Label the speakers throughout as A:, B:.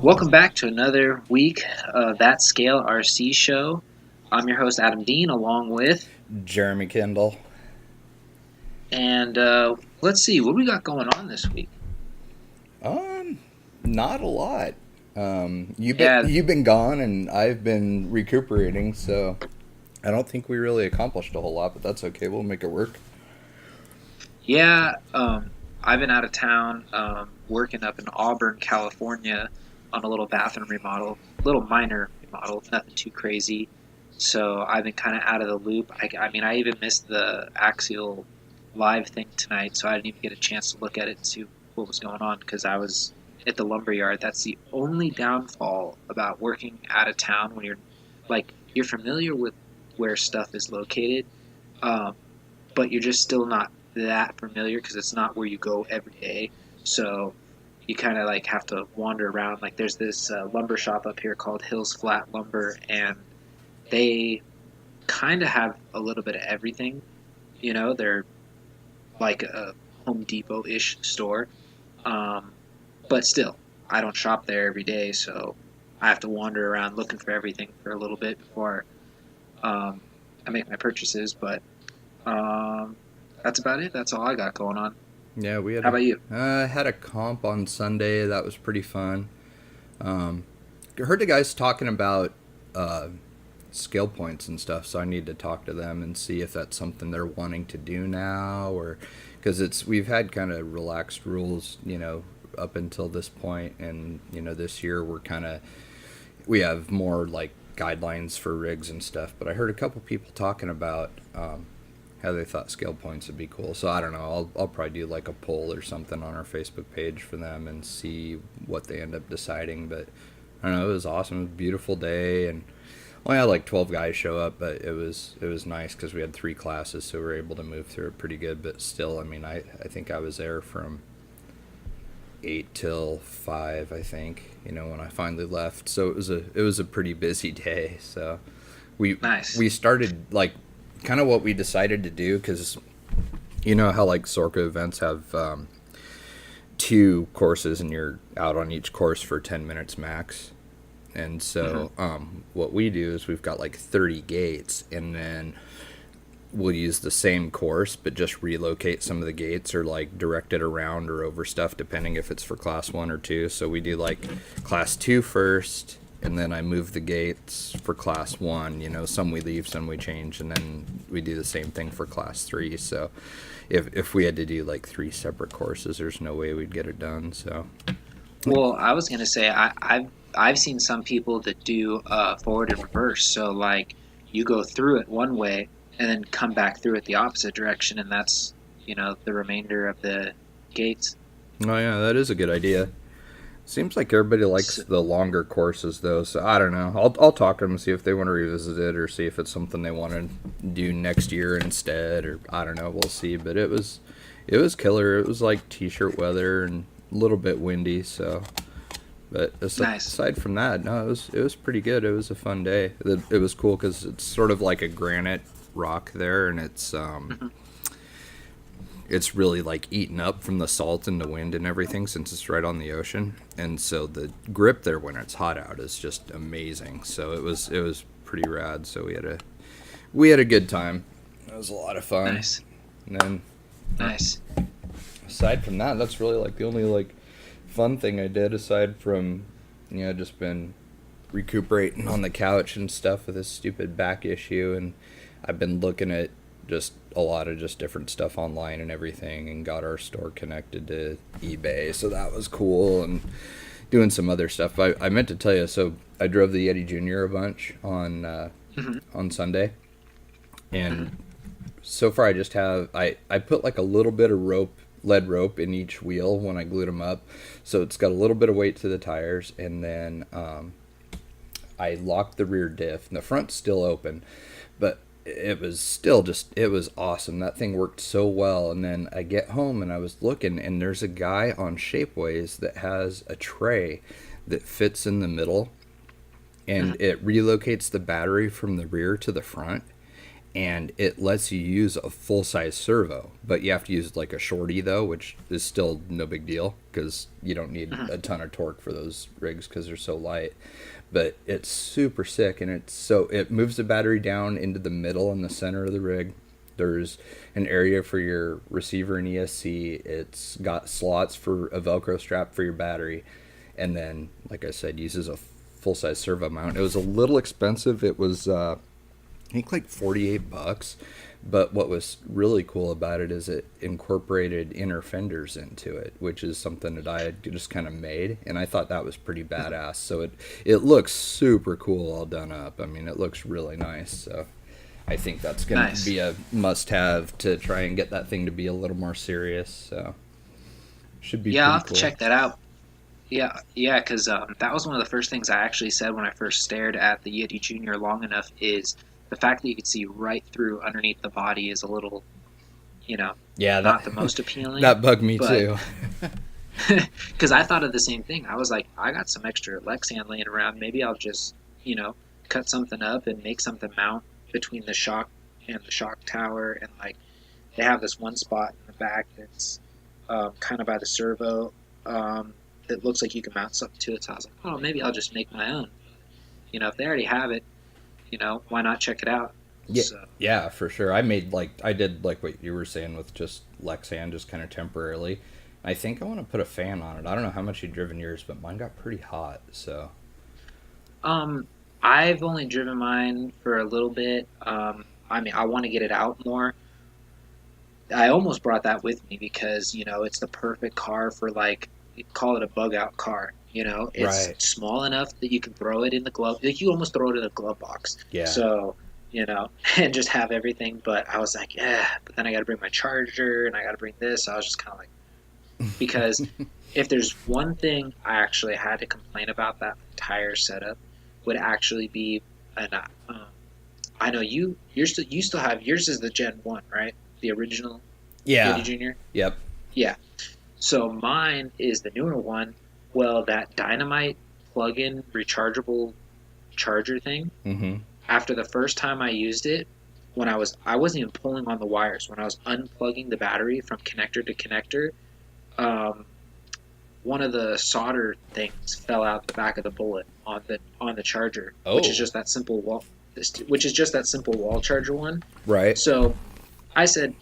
A: Welcome back to another week of That Scale RC show. I'm your host, Adam Dean, along with,
B: Jeremy Kendall.
A: and let's see, what we got going on this week?
B: Um, Not a lot.
A: Yeah,
B: You've been gone and I've been recuperating, so I don't think we really accomplished a whole lot, but that's okay. We'll make it work.
A: yeah, I've been out of town working up in Auburn, California on a little bathroom remodel, little minor remodel, nothing too crazy. So I've been kind of out of the loop. I mean, I even missed the Axial live thing tonight, so I didn't even get a chance to look at it and see what was going on because I was at the lumber yard. That's the only downfall about working out of town when you're familiar with where stuff is located, um, but you're just still not that familiar because it's not where you go every day. So you kind of like have to wander around. Like there's this lumber shop up here called Hills Flat Lumber, and they kind of have a little bit of everything. They're like a Home Depot ish store. Um, but still, I don't shop there every day, so I have to wander around looking for everything for a little bit before um, I make my purchases. But um, that's about it. That's all I got going on.
B: Yeah,
A: How about you?
B: had a comp on Sunday. That was pretty fun. Um, I heard the guys talking about uh, skill points and stuff, so I need to talk to them and see if that's something they're wanting to do now, or because we've had kind of relaxed rules, up until this point, and this year we have more like guidelines for rigs and stuff. But I heard a couple people talking about how they thought scale points would be cool. So I don't know. I'll probably do like a poll or something on our Facebook page for them and see what they end up deciding. But I don't know. It was awesome. It was a beautiful day, and only had like 12 guys show up, but it was nice because we had 3 classes, so we were able to move through it pretty good. But still, I mean, I think I was there from 8 till 5, I think, when I finally left. So it was a pretty busy day. So we
A: Nice.
B: we started like kind of what we decided to do, because you know how like Sorka events have 2 courses and you're out on each course for 10 minutes max. And
A: Hmm.
B: so what we do is we've got like 30 gates, and then we'll use the same course but just relocate some of the gates or like direct it around or over stuff depending if it's for class 1 or 2. So we do like class 2 first, and then I move the gates for class 1. Some we leave, some we change, and then we do the same thing for class 3. So if we had to do like 3 separate courses, there's no way we'd get it done. So
A: Well, I was gonna say I've seen some people that do forward and reverse. So like you go through it one way and then come back through it the opposite direction, and that's the remainder of the gates.
B: oh yeah, that is a good idea. Seems like everybody likes
A: So,
B: the longer courses though, so I don't know. I'll talk to them and see if they want to revisit it or see if it's something they want to do next year instead, or I don't know. We'll see. But it was killer. It was like t-shirt weather and a little bit windy. So, but
A: nice.
B: aside from that, no, it was pretty good. It was a fun day. It was cool because it's sort of like a granite rock there, and
A: Hmm.
B: it's really like eaten up from the salt and the wind and everything since it's right on the ocean. And so the grip there when it's hot out is just amazing. So it was pretty rad. So we had a good time. It was a lot of fun.
A: Nice.
B: And then
A: Nice.
B: aside from that, that's really like the only like fun thing I did, aside from just been recuperating on the couch and stuff with this stupid back issue. And I've been looking at just a lot of just different stuff online and everything, and got our store connected to eBay, so that was cool. And doing some other stuff. I meant to tell you, so I drove the Yeti Junior a bunch
A: Hmm.
B: on Sunday,
A: Hmm.
B: and so far I just have I put like a little bit of lead rope in each wheel when I glued them up, so it's got a little bit of weight to the tires. And then I locked the rear diff, and the front's still open, but it was still just, it was awesome. That thing worked so well. And then I get home and I was looking, and there's a guy on Shapeways that has a tray that fits in the middle,
A: Hmm.
B: and it relocates the battery from the rear to the front. and it lets you use a full size servo, but you have to use like a shorty though, which is still no big deal because you don't need
A: Mhm.
B: a ton of torque for those rigs because they're so light. But it's super sick, and it moves the battery down into the middle and the center of the rig. There's an area for your receiver and ESC. It's got slots for a Velcro strap for your battery, and then, like I said, uses a full size servo mount. It was a little expensive. It was I think like $48. But what was really cool about it is it incorporated inner fenders into it, which is something that I had just kind of made, and I thought that was pretty badass. So it looks super cool all done up. I mean, it looks really nice. So I think that's going to
A: Nice.
B: be a must-have to try and get that thing to be a little more serious. So should be
A: Yeah, I'll
B: pretty
A: have to
B: cool.
A: check that out. Yeah, yeah, because that was one of the first things I actually said when I first stared at the Yeti Junior long enough is the fact that you could see right through underneath the body is a little, you know,
B: Yeah,
A: not the most appealing,
B: that bugged me
A: but
B: too.
A: because I thought of the same thing. I was like, I got some extra Lexan laying around. Maybe I'll just, cut something up and make something mount between the shock and the shock tower. And like, they have this one spot in the back that's kind of by the servo that looks like you can mount something to it. So I was like, oh, maybe I'll just make my own. If they already have it, why not check it out?
B: Yeah,
A: So,
B: yeah, for sure. I did like what you were saying with just Lexan, just kind of temporarily. I think I want to put a fan on it. I don't know how much you've driven yours, but mine got pretty hot. So
A: um, I've only driven mine for a little bit. I mean, I want to get it out more. I almost brought that with me because, it's the perfect car for like, you call it a bug out car. It's
B: right,
A: small enough that you can throw it in the glove. Like you almost throw it in a glove box.
B: yeah,
A: So, and just have everything. But I was like, yeah, but then I got to bring my charger and I got to bring this. So I was just kind of like, because if there's one thing I actually had to complain about that entire setup would actually be, and I know you still have yours is the Gen 1, right? The original Yeti
B: yeah,
A: Junior.
B: yep,
A: Yeah. So mine is the newer one. Well, that Dynamite plug-in rechargeable charger thing.
B: mm-hmm,
A: After the first time I used it, I wasn't even pulling on the wires. When I was unplugging the battery from connector to connector, um, one of the solder things fell out the back of the bullet on the charger, which is
B: oh,
A: just that simple wall, which is just that simple wall charger one.
B: right,
A: So I said,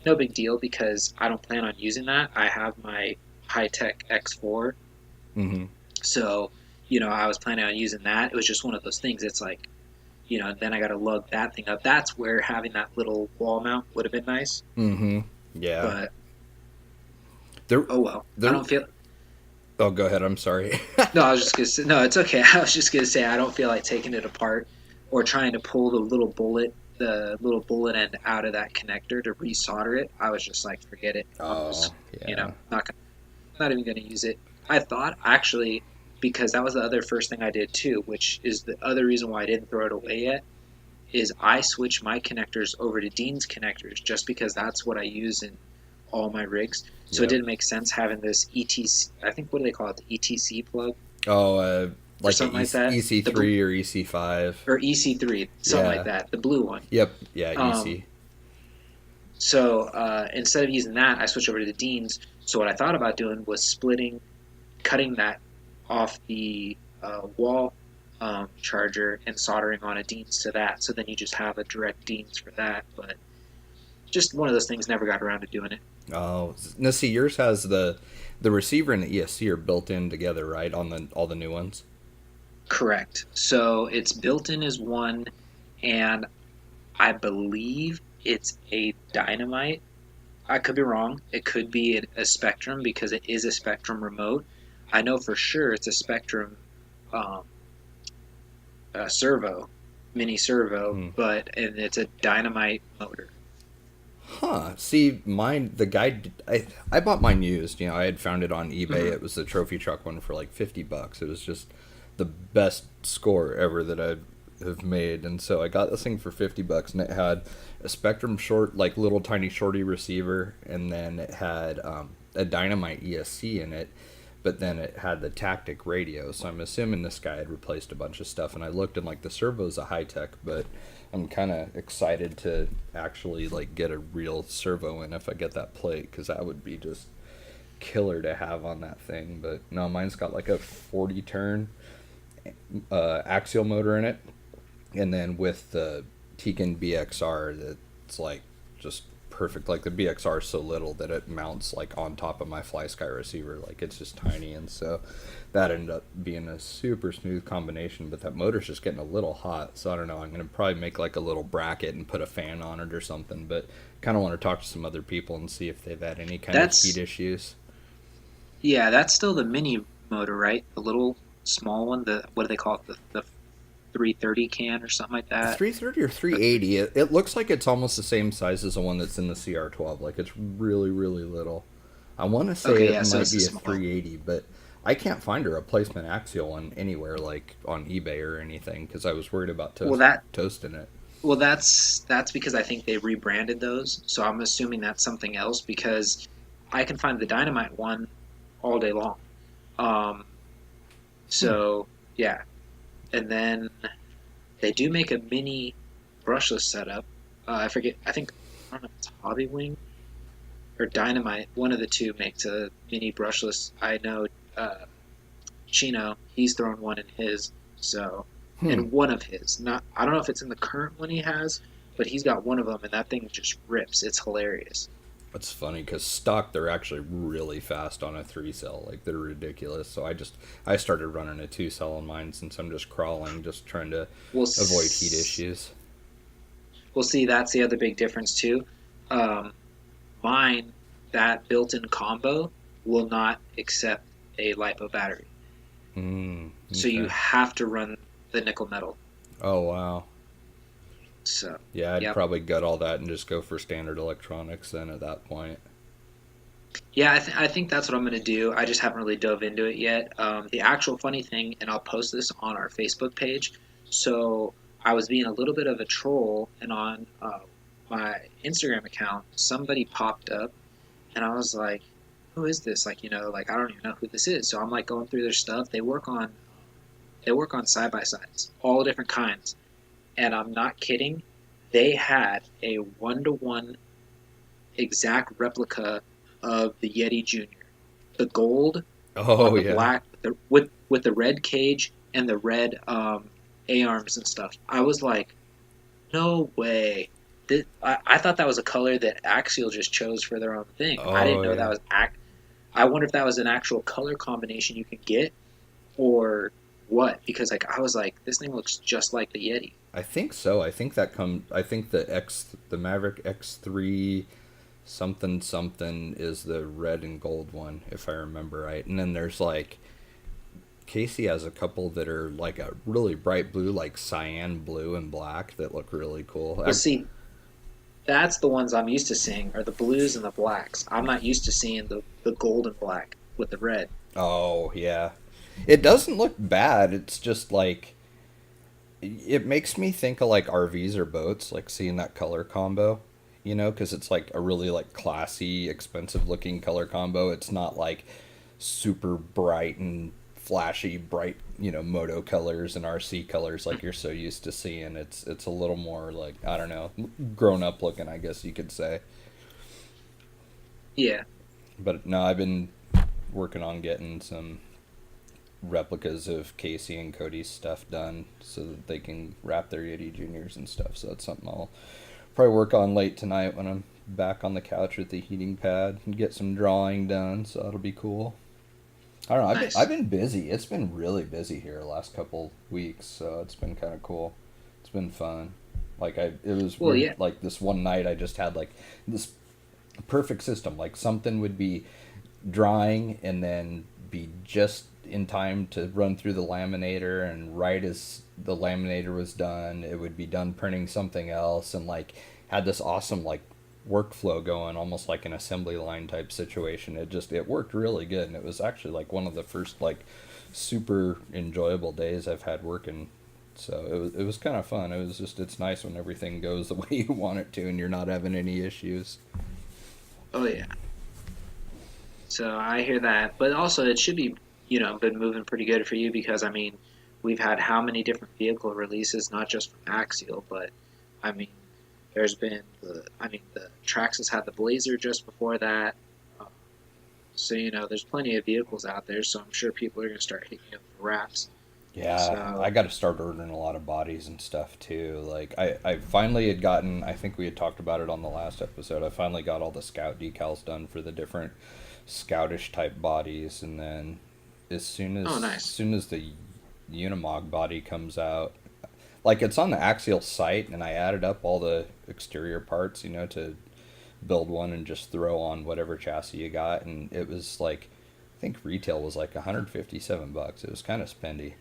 A: no big deal because I don't plan on using that. I have my high tech X4.
B: mm-hmm,
A: So, I was planning on using that. It was just one of those things. It's like, then I got to lug that thing up. That's where having that little wall mount would have been nice.
B: mm-hmm, yeah.
A: But,
B: There,
A: oh well. I
B: there.
A: don't feel.
B: Oh, go ahead. I'm sorry.
A: No, I was just going to say, no, it's okay. I was just going to say, I don't feel like taking it apart or trying to pull the little bullet end out of that connector to resolder it. I was just like, forget it. I'm
B: Oh,
A: just,
B: yeah.
A: not even going to use it. I thought actually, because that was the other first thing I did too, which is the other reason why I didn't throw it away yet, is I switched my connectors over to Dean's connectors just because that's what I use in all my rigs. So it
B: Yep.
A: didn't make sense having this ETC. I think what do they call it? The ETC plug
B: Oh,
A: or
B: like a
A: something like that.
B: EC3 or EC5.
A: Or EC3, something like
B: Yeah.
A: that. The blue one.
B: Yep. Yeah.
A: Um,
B: EC.
A: so instead of using that, I switched over to the Dean's. So what I thought about doing was cutting that off the wall charger and soldering on a Dean's to that. So then you just have a direct Dean's for that. But just one of those things, never got around to doing it.
B: Oh, now see, yours has the receiver and the ESC are built in together, right? On the all the new ones.
A: Correct. So it's built in as one, and I believe it's a Dynamite. I could be wrong. It could be a Spectrum because it is a Spectrum remote. I know for sure it's a Spectrum um, servo, mini servo,
B: Hmm.
A: and it's a Dynamite motor.
B: Huh. See, mine, the guy, I bought mine used. I had found it on eBay.
A: Hmm.
B: It was the trophy truck one for like $50. It was just the best score ever that I have made. And so I got this thing for $50 and it had a Spectrum short, like little tiny shorty receiver. And then it had a Dynamite ESC in it. But then it had the Tactic radio. So I'm assuming this guy had replaced a bunch of stuff. And I looked and like the servo's a high tech, but I'm kind of excited to actually like get a real servo in if I get that plate, because that would be just killer to have on that thing. But no, mine's got like a 40 turn axial motor in it, and then with the Tegan BXR, that's like just perfect. Like the BXR is so little that it mounts like on top of my Fly Sky receiver, like it's just tiny, and so that ended up being a super smooth combination. But that motor's just getting a little hot, so I don't know. I'm gonna probably make like a little bracket and put a fan on it or something. But kind of want to talk to some other people and see if they've had any kind of heat
A: That's
B: issues.
A: Yeah, that's still the mini motor, right? The little small one. The what do they call it? The 330 can or something like that.
B: 330 or 380. It looks like it's almost the same size as the one that's in the CR12. Like it's really, really little. I want to say
A: Okay,
B: it
A: yeah, so
B: might
A: it's the
B: be a
A: small.
B: 380, but I can't find a replacement axial one anywhere, like on eBay or anything, because I was worried about
A: Well, that
B: toasting it.
A: that's because I think they rebranded those. So I'm assuming that's something else because I can find the Dynamite one all day long. Um,
B: Hmm.
A: so yeah, and then they do make a mini brushless setup. I forget. I don't know if it's Hobby Wing or Dynamite. One of the two makes a mini brushless. I know uh, Chino. He's thrown one in his. So,
B: Hmm.
A: and one of his. Not. I don't know if it's in the current one he has, but he's got one of them, and that thing just rips. It's hilarious.
B: It's funny because stock they're actually really fast on a 3 cell. Like they're ridiculous. So I started running a 2 cell on mine since I'm just crawling, just trying to
A: We'll
B: avoid heat issues.
A: we'll see. That's the other big difference too. Um, Mine, that built-in combo will not accept a lipo battery.
B: Hmm.
A: So you
B: Okay.
A: have to run the nickel metal.
B: Oh wow.
A: So,
B: Yeah, I'd
A: yep.
B: probably gut all that and just go for standard electronics then at that point.
A: Yeah, I think that's what I'm going to do. I just haven't really dove into it yet. The actual funny thing, and I'll post this on our Facebook page. So I was being a little bit of a troll, and on my Instagram account, somebody popped up, and I was like, "Who is this?" Like, like I don't even know who this is. So I'm like going through their stuff. They work on side by sides, all different kinds, and I'm not kidding. They had a 1-to-1 exact replica of the Yeti Junior, the gold on
B: Oh
A: the
B: yeah.
A: black with the red cage and the red A arms and stuff. I was like, no way. I thought that was a color that Axial just chose for their own thing. I didn't
B: Oh
A: know that
B: yeah.
A: was I wonder if that was an actual color combination you could get or what, because like I was like, this thing looks just like the Yeti.
B: I think so. I think the Maverick X3 something something is the red and gold one if I remember right. And then there's like Casey has a couple that are like a really bright blue, like cyan blue and black, that look really cool.
A: Well, see, that's the ones I'm used to seeing are the blues and the blacks. I'm not used to seeing the gold and black with the red.
B: Oh yeah. It doesn't look bad. It's just like it makes me think of like RVs or boats, like seeing that color combo, because it's like a really like classy, expensive looking color combo. It's not like super bright and flashy, bright, moto colors and RC colors like you're so used to seeing. It's a little more like, I don't know, grown up looking, I guess you could say.
A: Yeah,
B: But no, I've been working on getting some replicas of Casey and Cody's stuff done so that they can wrap their Yeti Juniors and stuff. So that's something I'll probably work on late tonight when I'm back on the couch with the heating pad and get some drawing done. So that'll be cool. I don't know. I've
A: nice.
B: been busy. It's been really busy here the last couple weeks. So it's been kind of cool. It's been fun. Like it was
A: Well,
B: weird.
A: yeah,
B: Like this one night, I just had like this perfect system. Like something would be drying and then be just in time to run through the laminator, and right as the laminator was done it would be done printing something else, and like had this awesome like workflow going, almost like an assembly line type situation. It worked really good, and it was actually like one of the first like super enjoyable days I've had working. So it was kind of fun. It's nice when everything goes the way you want it to and you're not having any issues.
A: oh yeah. So I hear that, but also it should be, been moving pretty good for you because I mean, we've had how many different vehicle releases, not just from Axial, but I mean, the Traxxas had the Blazer just before that. Um, so there's plenty of vehicles out there. So I'm sure people are going to start hitting you up for wraps.
B: Yeah, I
A: So,
B: got to start ordering a lot of bodies and stuff too. Like I finally had gotten, I think we had talked about it on the last episode. I finally got all the scout decals done for the different scoutish type bodies, and then
A: oh,
B: as
A: nice.
B: soon as the Unimog body comes out, like it's on the Axial site, and I added up all the exterior parts, to build one and just throw on whatever chassis you got, and it was like, I think retail was like $157. It was kind of spendy,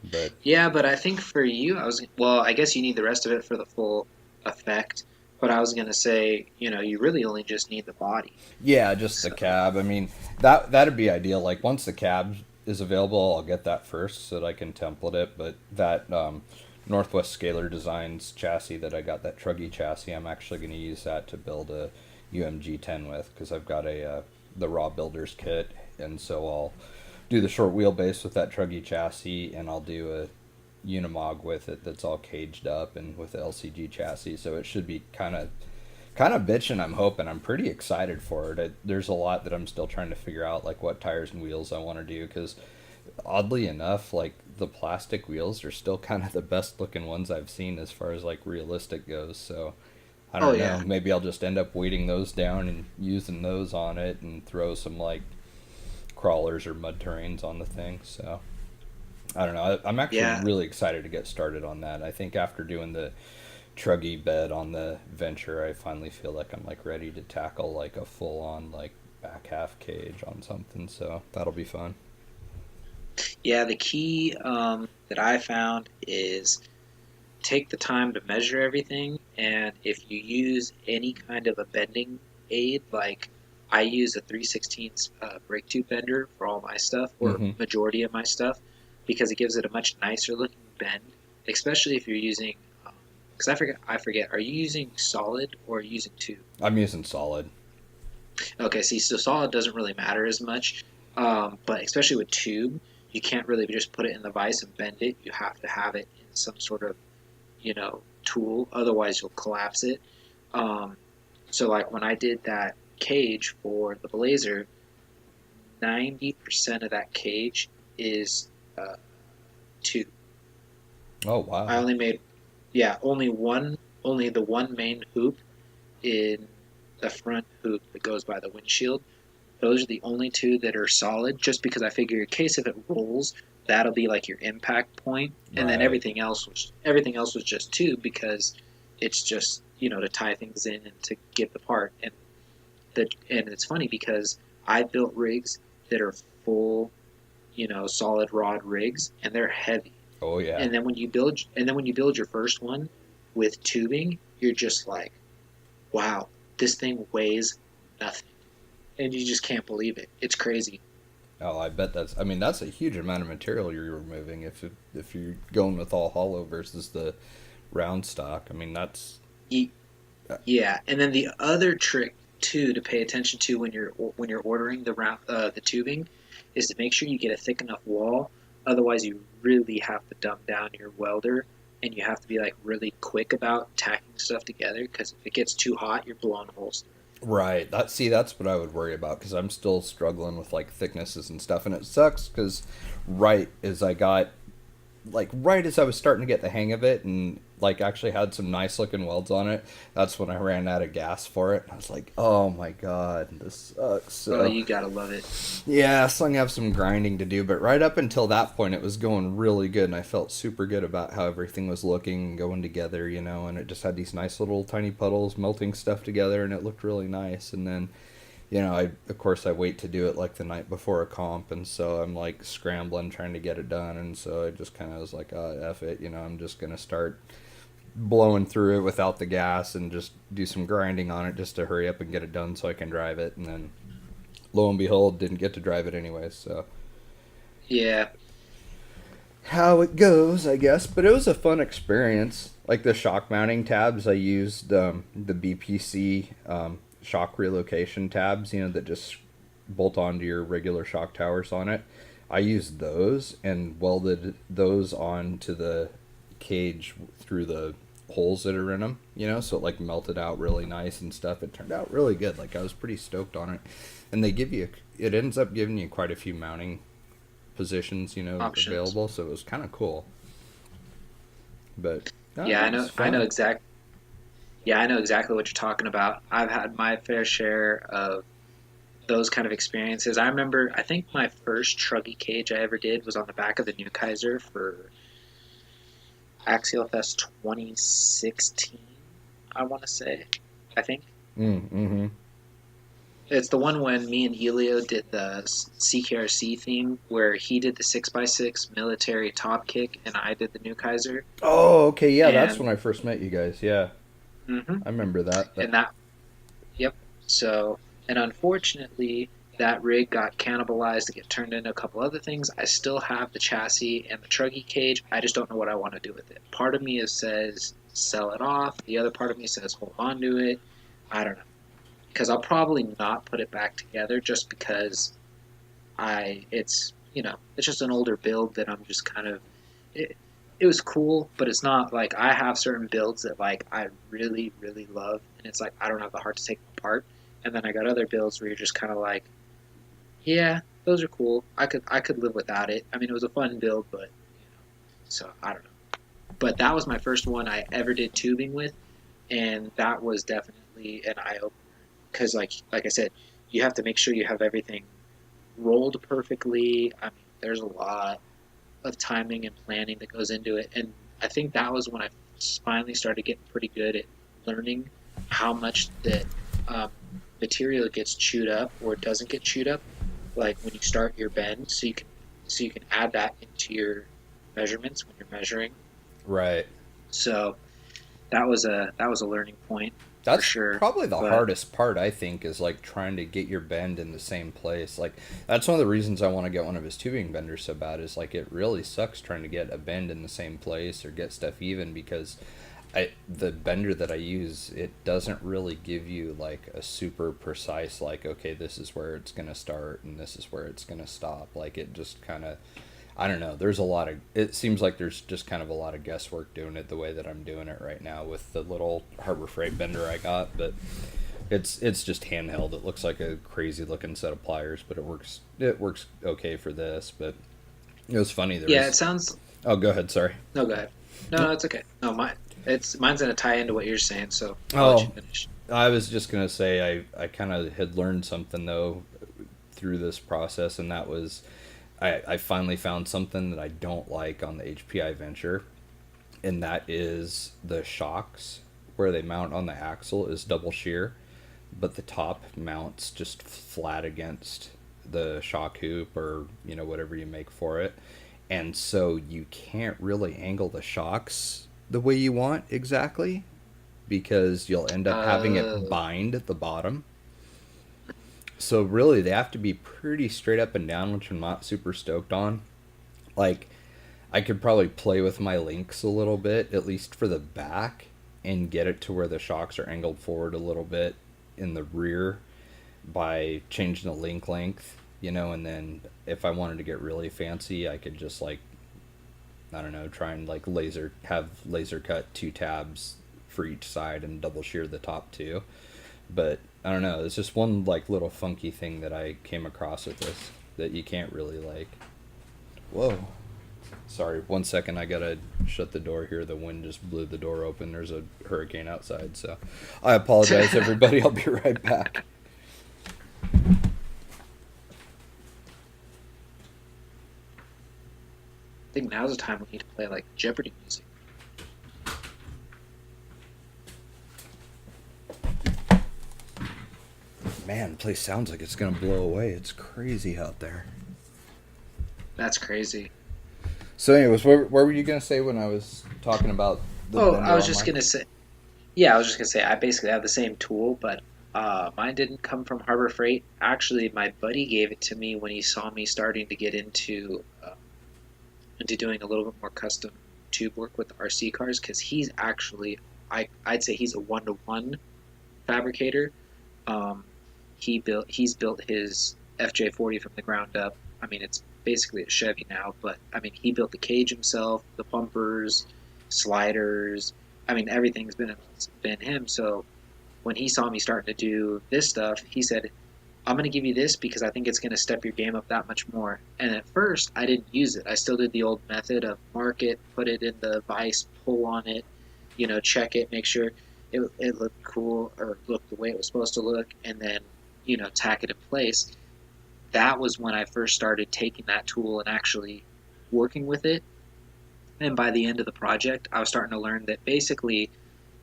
B: but
A: Yeah, but I think for you, well, I guess you need the rest of it for the full effect. But I was going to say, you really only just need the body.
B: yeah, just the
A: So,
B: cab. I mean, that'd be ideal. Like once the cab is available, I'll get that first so that I can template it. But that Northwest Scalar Designs chassis that I got, that Truggy chassis, I'm actually going to use that to build a UMG 10 with, because I've got the raw builders kit, and so I'll do the short wheelbase with that Truggy chassis, and I'll do a Unimog with it that's all caged up and with the LCG chassis. So it should be kind of bitching. I'm hoping. I'm pretty excited for it. There's a lot that I'm still trying to figure out, like what tires and wheels I want to do, because oddly enough, like the plastic wheels are still kind of the best looking ones I've seen as far as like realistic goes. So I
A: oh
B: don't know.
A: yeah,
B: Maybe I'll just end up weighting those down and using those on it and throw some like crawlers or mud terrains on the thing. So I don't know. I'm actually
A: yeah,
B: really excited to get started on that. I think after doing the truggy bed on the Venture, I finally feel like I'm like ready to tackle like a full on like back half cage on something. So that'll be fun.
A: yeah. The key that I found is take the time to measure everything, and if you use any kind of a bending aid, like I use a 3/16 brake tube bender for all my stuff, or
B: Mm-hmm.
A: majority of my stuff, because it gives it a much nicer looking bend, especially if you're using. Because I forget. Are you using solid or are you using tube?
B: I'm using solid.
A: Okay, see, so solid doesn't really matter as much, but especially with tube, you can't really just put it in the vise and bend it. You have to have it in some sort of tool. Otherwise, you'll collapse it. Um, so, like when I did that cage for the Blazer, 90% of that cage is uh, tube.
B: Oh
A: I
B: wow.
A: only made, yeah, only the one main hoop in the front hoop that goes by the windshield. Those are the only two that are solid, just because I figure in case if it rolls, that'll be like your impact point, and then
B: Right.
A: everything else was just tube because it's just to tie things in and to get the part. And it's funny because I built rigs that are full, solid rod rigs, and they're heavy.
B: Oh yeah.
A: And then when you build your first one with tubing, you're just like, wow, this thing weighs nothing, and you just can't believe it. It's crazy.
B: Oh, I bet that's. I mean, that's a huge amount of material you're removing if you're going with all hollow versus the round stock. I mean, that's.
A: Yeah, and then the other trick too to pay attention to when you're ordering the tubing is to make sure you get a thick enough wall. Otherwise, you really have to dumb down your welder, and you have to be like really quick about tacking stuff together because if it gets too hot, you're blowing holes.
B: Right. That's what I would worry about, because I'm still struggling with like thicknesses and stuff, and it sucks because right as I got right as I was starting to get the hang of it and like actually had some nice looking welds on it, that's when I ran out of gas for it. I was like, oh my god, this sucks.
A: Oh,
B: So
A: you gotta love it.
B: yeah, so I'm gonna have some grinding to do, but right up until that point, it was going really good, and I felt super good about how everything was looking and going together, and it just had these nice little tiny puddles melting stuff together, and it looked really nice. And then, I of course I wait to do it like the night before a comp, and so I'm like scrambling trying to get it done, and so I just kind of was like, F it, I'm just gonna start blowing through it without the gas and just do some grinding on it just to hurry up and get it done so I can drive it, and then lo and behold, didn't get to drive it anyways. So
A: Yeah,
B: how it goes, I guess. But it was a fun experience. Like the shock mounting tabs, I used the BPC shock relocation tabs, that just bolt onto your regular shock towers on it. I used those and welded those onto the cage through the holes that are in them, so it like melted out really nice and stuff. It turned out really good. Like I was pretty stoked on it. And it ends up giving you quite a few mounting positions,
A: Options.
B: available. So it was kind of cool. But no,
A: Yeah,
B: it was
A: I know
B: fun.
A: exact. Yeah, I know exactly what you're talking about. I've had my fair share of those kind of experiences. I remember, I think my first truggy cage I ever did was on the back of the New Kaiser for Axial Fest 2016. I want to say, I think
B: Mm-hmm.
A: it's the one when me and Elio did the CKRC theme, where he did the 6x6 military top kick and I did the New Kaiser.
B: Oh, okay, yeah, that's when
A: And
B: I first met you guys. Yeah,
A: mhm,
B: I remember that.
A: and that Yep. So, and unfortunately, that rig got cannibalized to get turned into a couple other things. I still have the chassis and the truggy cage. I just don't know what I want to do with it. Part of me says sell it off. The other part of me says hold on to it. I don't know. Because I'll probably not put it back together just because it's just an older build that I'm just kind of, it, it was cool, but it's not like I have certain builds that like I really, really love, and it's like I don't have the heart to take them apart. And then I got other builds where you're just kind of like, yeah, those are cool. I could live without it. I mean, it was a fun build, but so I don't know. But that was my first one I ever did tubing with, and that was definitely an eye opener because like I said, you have to make sure you have everything rolled perfectly. I mean, there's a lot of timing and planning that goes into it, and I think that was when I finally started getting pretty good at learning how much that um, material gets chewed up or doesn't get chewed up. Like when you start your bend, so you can add that into your measurements when you're measuring.
B: Right.
A: So that was a learning point for
B: That's
A: sure.
B: probably the
A: But
B: hardest part, I think, is like trying to get your bend in the same place. Like that's one of the reasons I want to get one of his tubing benders so bad is like it really sucks trying to get a bend in the same place or get stuff even because the bender that I use, it doesn't really give you like a super precise like okay, this is where it's going to start and this is where it's going to stop. Like it just kind of I don't know. There's a lot of. It seems like there's just kind of a lot of guesswork doing it the way that I'm doing it right now with the little Harbor Freight bender I got. But it's just handheld. It looks like a crazy looking set of pliers, but it works okay for this. But it was funny. There
A: yeah,
B: was.
A: it sounds.
B: Oh, go ahead. Sorry.
A: No, go ahead. No, no, it's okay. No, mine's gonna tie into what you're saying, so I'll let you
B: Oh,
A: finish.
B: I was just gonna say I kind of had learned something though through this process, and that was I finally found something that I don't like on the HPI Venture, and that is the shocks where they mount on the axle is double shear, but the top mounts just flat against the shock hoop or whatever you make for it, and so you can't really angle the shocks the way you want exactly because you'll end up having it
A: Uh,
B: bind at the bottom. So really, they have to be pretty straight up and down, which I'm not super stoked on. Like, I could probably play with my links a little bit, at least for the back, and get it to where the shocks are angled forward a little bit in the rear by changing the link length, and then if I wanted to get really fancy, I could just like I don't know, try and like laser cut two tabs for each side and double shear the top two. But I don't know, it's just one like little funky thing that I came across with this that you can't really like. Whoa. Sorry, 1 second. I gotta shut the door here. The wind just blew the door open. There's a hurricane outside, so I apologize,
A: I
B: everybody. I'll be right back.
A: think now's the time we need to play like Jeopardy music.
B: Man, the place sounds like it's gonna blow away. It's crazy out there.
A: That's crazy.
B: So, anyways, where were you gonna say when I was talking about the
A: Oh, I
B: bender
A: was
B: on
A: just
B: mine?
A: gonna say, yeah, I was just gonna say I basically have the same tool, but mine didn't come from Harbor Freight. Actually, my buddy gave it to me when he saw me starting to get into doing a little bit more custom tube work with the RC cars because he's actually I'd say he's a 1-to-1 fabricator. Um, he's built his FJ40 from the ground up. I mean, it's basically a Chevy now, but I mean, he built the cage himself, the bumpers, sliders. I mean, everything's been him. So when he saw me starting to do this stuff, he said, I'm going to give you this because I think it's going to step your game up that much more. And at first, I didn't use it. I still did the old method of mark it, put it in the vise, pull on it, check it, make sure it looked cool or looked the way it was supposed to look, and then, tack it in place. That was when I first started taking that tool and actually working with it. And by the end of the project, I was starting to learn that basically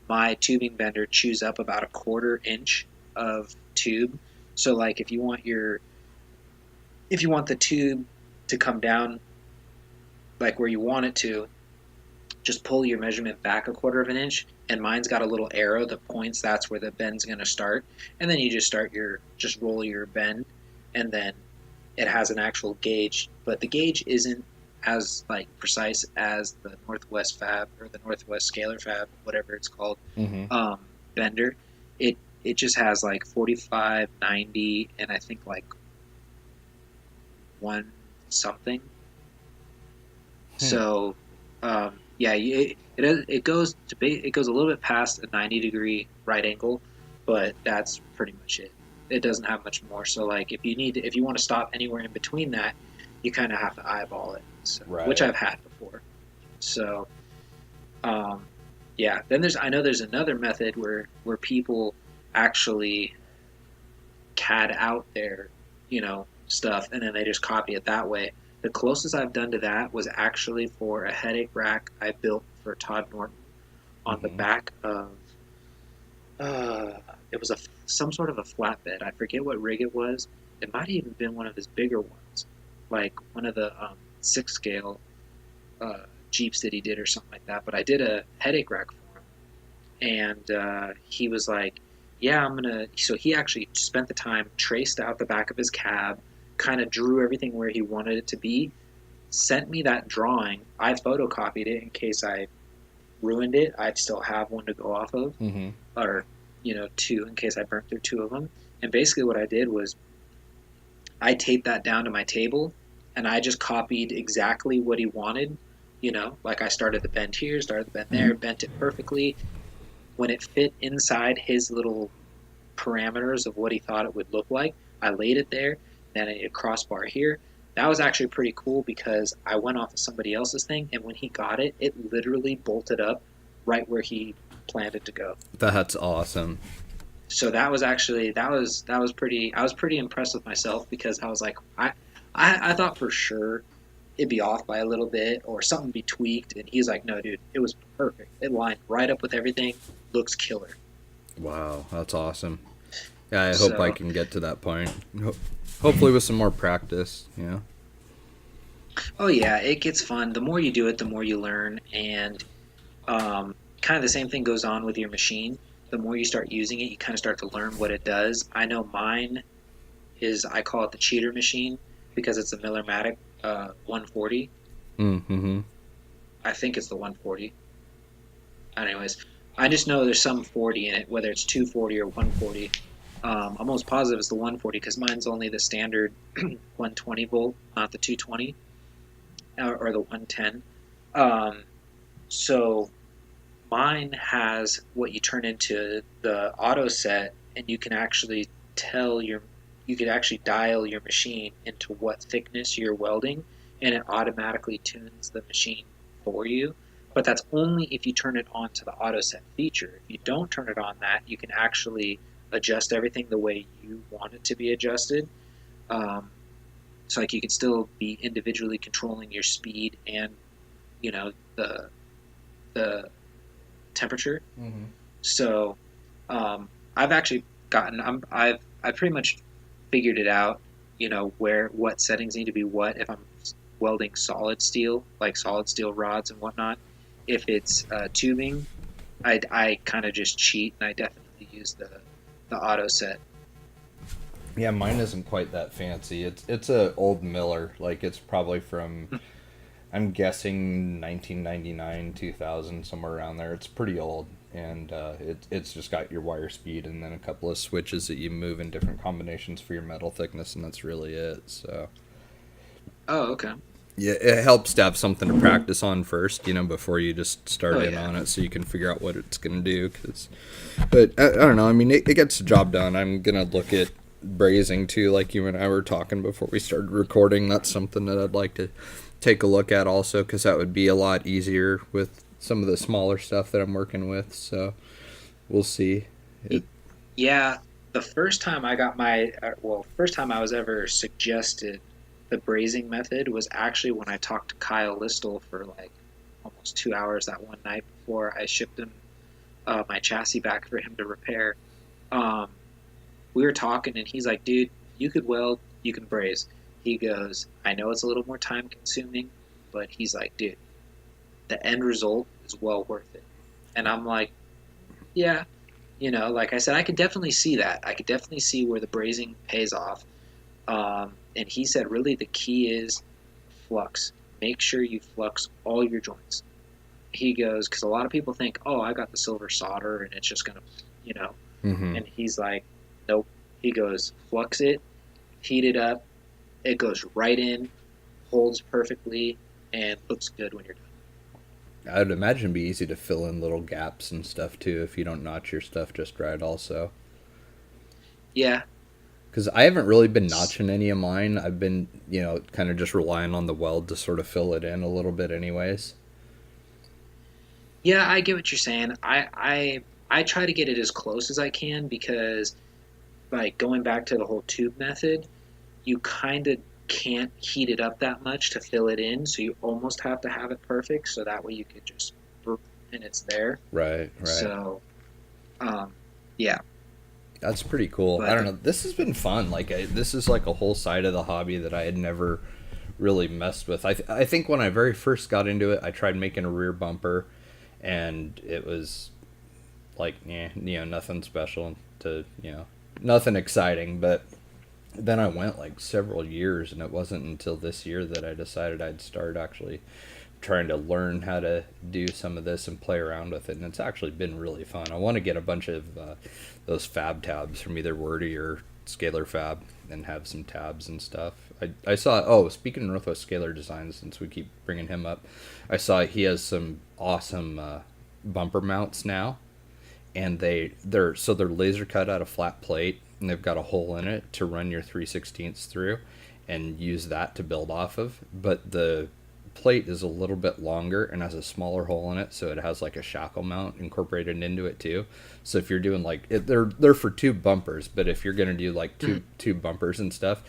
A: my tubing bender chews up about a quarter inch of tube. So like if you want the tube to come down like where you want it to, just pull your measurement back a quarter of an inch, and mine's got a little arrow that points that's where the bend's going to start, and then you just roll your bend, and then it has an actual gauge, but the gauge isn't as like precise as the Northwest Fab or the Northwest Scalar Fab, whatever it's called,
B: Mm-hmm.
A: bender. It just has like 45, 90, and I think like one something.
B: Hmm.
A: So, yeah, it goes a little bit past a 90-degree right angle, but that's pretty much it. It doesn't have much more. So, like, if you want to stop anywhere in between that, you kind of have to eyeball it. So, which
B: Right.
A: I've had before. So, um, yeah. Then I know there's another method where people actually CAD out their, stuff, and then they just copy it that way. The closest I've done to that was actually for a headache rack I built for Todd Norton on the
B: Mm-hmm.
A: back of, uh, it was some sort of a flatbed. I forget what rig it was. It might have even been one of his bigger ones, like one of the 6 scale Jeeps that he did or something like that. But I did a headache rack for him, and he was like, "Yeah, I'm gonna." So he actually spent the time, traced out the back of his cab, kind of drew everything where he wanted it to be, sent me that drawing. I photocopied it in case I ruined it. I'd still have one to go off of,
B: Mm-hmm.
A: or two in case I burnt through two of them. And basically, what I did was I taped that down to my table, and I just copied exactly what he wanted. Like I started the bend here, started the bend there, bent it perfectly. When it fit inside his little parameters of what he thought it would look like, I laid it there, then a crossbar here. That was actually pretty cool because I went off of somebody else's thing, and when he got it, it literally bolted up right where he planned it to go.
B: That's awesome.
A: So that was pretty. I was pretty impressed with myself because I was like, I thought for sure it'd be off by a little bit or something be tweaked, and he's like, no, dude, it was perfect. It lined right up with everything. Looks killer.
B: Wow, that's awesome. Yeah, I hope I
A: So,
B: can get to that point. Hopefully with some more practice, you know.
A: oh yeah, it gets fun. The more you do it, the more you learn, and kind of the same thing goes on with your machine. The more you start using it, you kind of start to learn what it does. I know mine I call it the cheater machine because it's a Millermatic 140.
B: Mm-hmm.
A: I think it's the 140. Anyways, I just know there's some 40 in it, whether it's 240 or 140. I'm almost positive it's the 140 because mine's only the standard 120 volt, not the 220 or the 110. Um, so mine has what you turn into the auto set, and tell your you could actually dial your machine into what thickness you're welding, and it automatically tunes the machine for you. But that's only if you turn it on to the auto set feature. If you don't turn it on that, you can actually adjust everything the way you want it to be adjusted. Um, so like you can still be individually controlling your speed and the temperature.
B: Mm-hmm.
A: So I've actually I've pretty much figured it out. Where what settings need to be what if I'm welding solid steel, like solid steel rods and whatnot. If it's tubing, I kind of just cheat and I definitely use the auto set.
B: Yeah, mine isn't quite that fancy. It's a old Miller. Like it's probably from I'm guessing 1999, 2000, somewhere around there. It's pretty old, and it's just got your wire speed and then a couple of switches that you move in different combinations for your metal thickness, and that's really it. So
A: Oh, okay.
B: Yeah, it helps to have something to practice on first, before you just start
A: Oh
B: in
A: yeah.
B: on it, so you can figure out what it's gonna do. But I don't know. I mean, it gets the job done. I'm gonna look at brazing too, like you and I were talking before we started recording. That's something that I'd like to take a look at also, because that would be a lot easier with some of the smaller stuff that I'm working with. So we'll see. It.
A: Yeah, the first time I got first time I was ever suggested the brazing method was actually when I talked to Kyle Listle for like almost 2 hours that one night before I shipped him my chassis back for him to repair. Um, we were talking, and he's like, "Dude, you could weld, you can braze." He goes, "I know it's a little more time consuming, but he's like, dude, the end result is well worth it." And I'm like, "Yeah." Like I said, I could definitely see that. I could definitely see where the brazing pays off. And he said, really, the key is flux. Make sure you flux all your joints. He goes, because a lot of people think, oh, I got the silver solder and it's just going to, you know.
B: Mm-hmm.
A: And he's like, nope. He goes, flux it, heat it up. It goes right in, holds perfectly, and looks good when you're done.
B: I'd imagine it'd be easy to fill in little gaps and stuff too if you don't notch your stuff just right. Also,
A: Yeah.
B: because I haven't really been notching any of mine. I've been, kind of just relying on the weld to sort of fill it in a little bit, anyways.
A: Yeah, I get what you're saying. I try to get it as close as I can because like going back to the whole tube method, you kind of can't heat it up that much to fill it in, so you almost have to have it perfect, so that way you could just burp and it's there.
B: Right, right.
A: So, um, yeah,
B: That's pretty cool. I
A: but
B: don't know. This has been fun. Like, this is like a whole side of the hobby that I had never really messed with. I think when I very first got into it, I tried making a rear bumper, and it was like, nothing special to, nothing exciting. But then I went like several years, and it wasn't until this year that I decided I'd start actually trying to learn how to do some of this and play around with it, and it's actually been really fun. I want to get a bunch of those fab tabs from either Wordy or Scalar Fab and have some tabs and stuff. I saw, oh, speaking of Northwest Scalar Designs, since we keep bringing him up, I saw he has some awesome bumper mounts now, and they're laser cut out of flat plate, and they've got a hole in it to run your 3/16 through and use that to build off of. But the plate is a little bit longer and has a smaller hole in it, so it has like a shackle mount incorporated into it too. So if you're doing like they're for tube bumpers, but if you're gonna do like tube bumpers and stuff,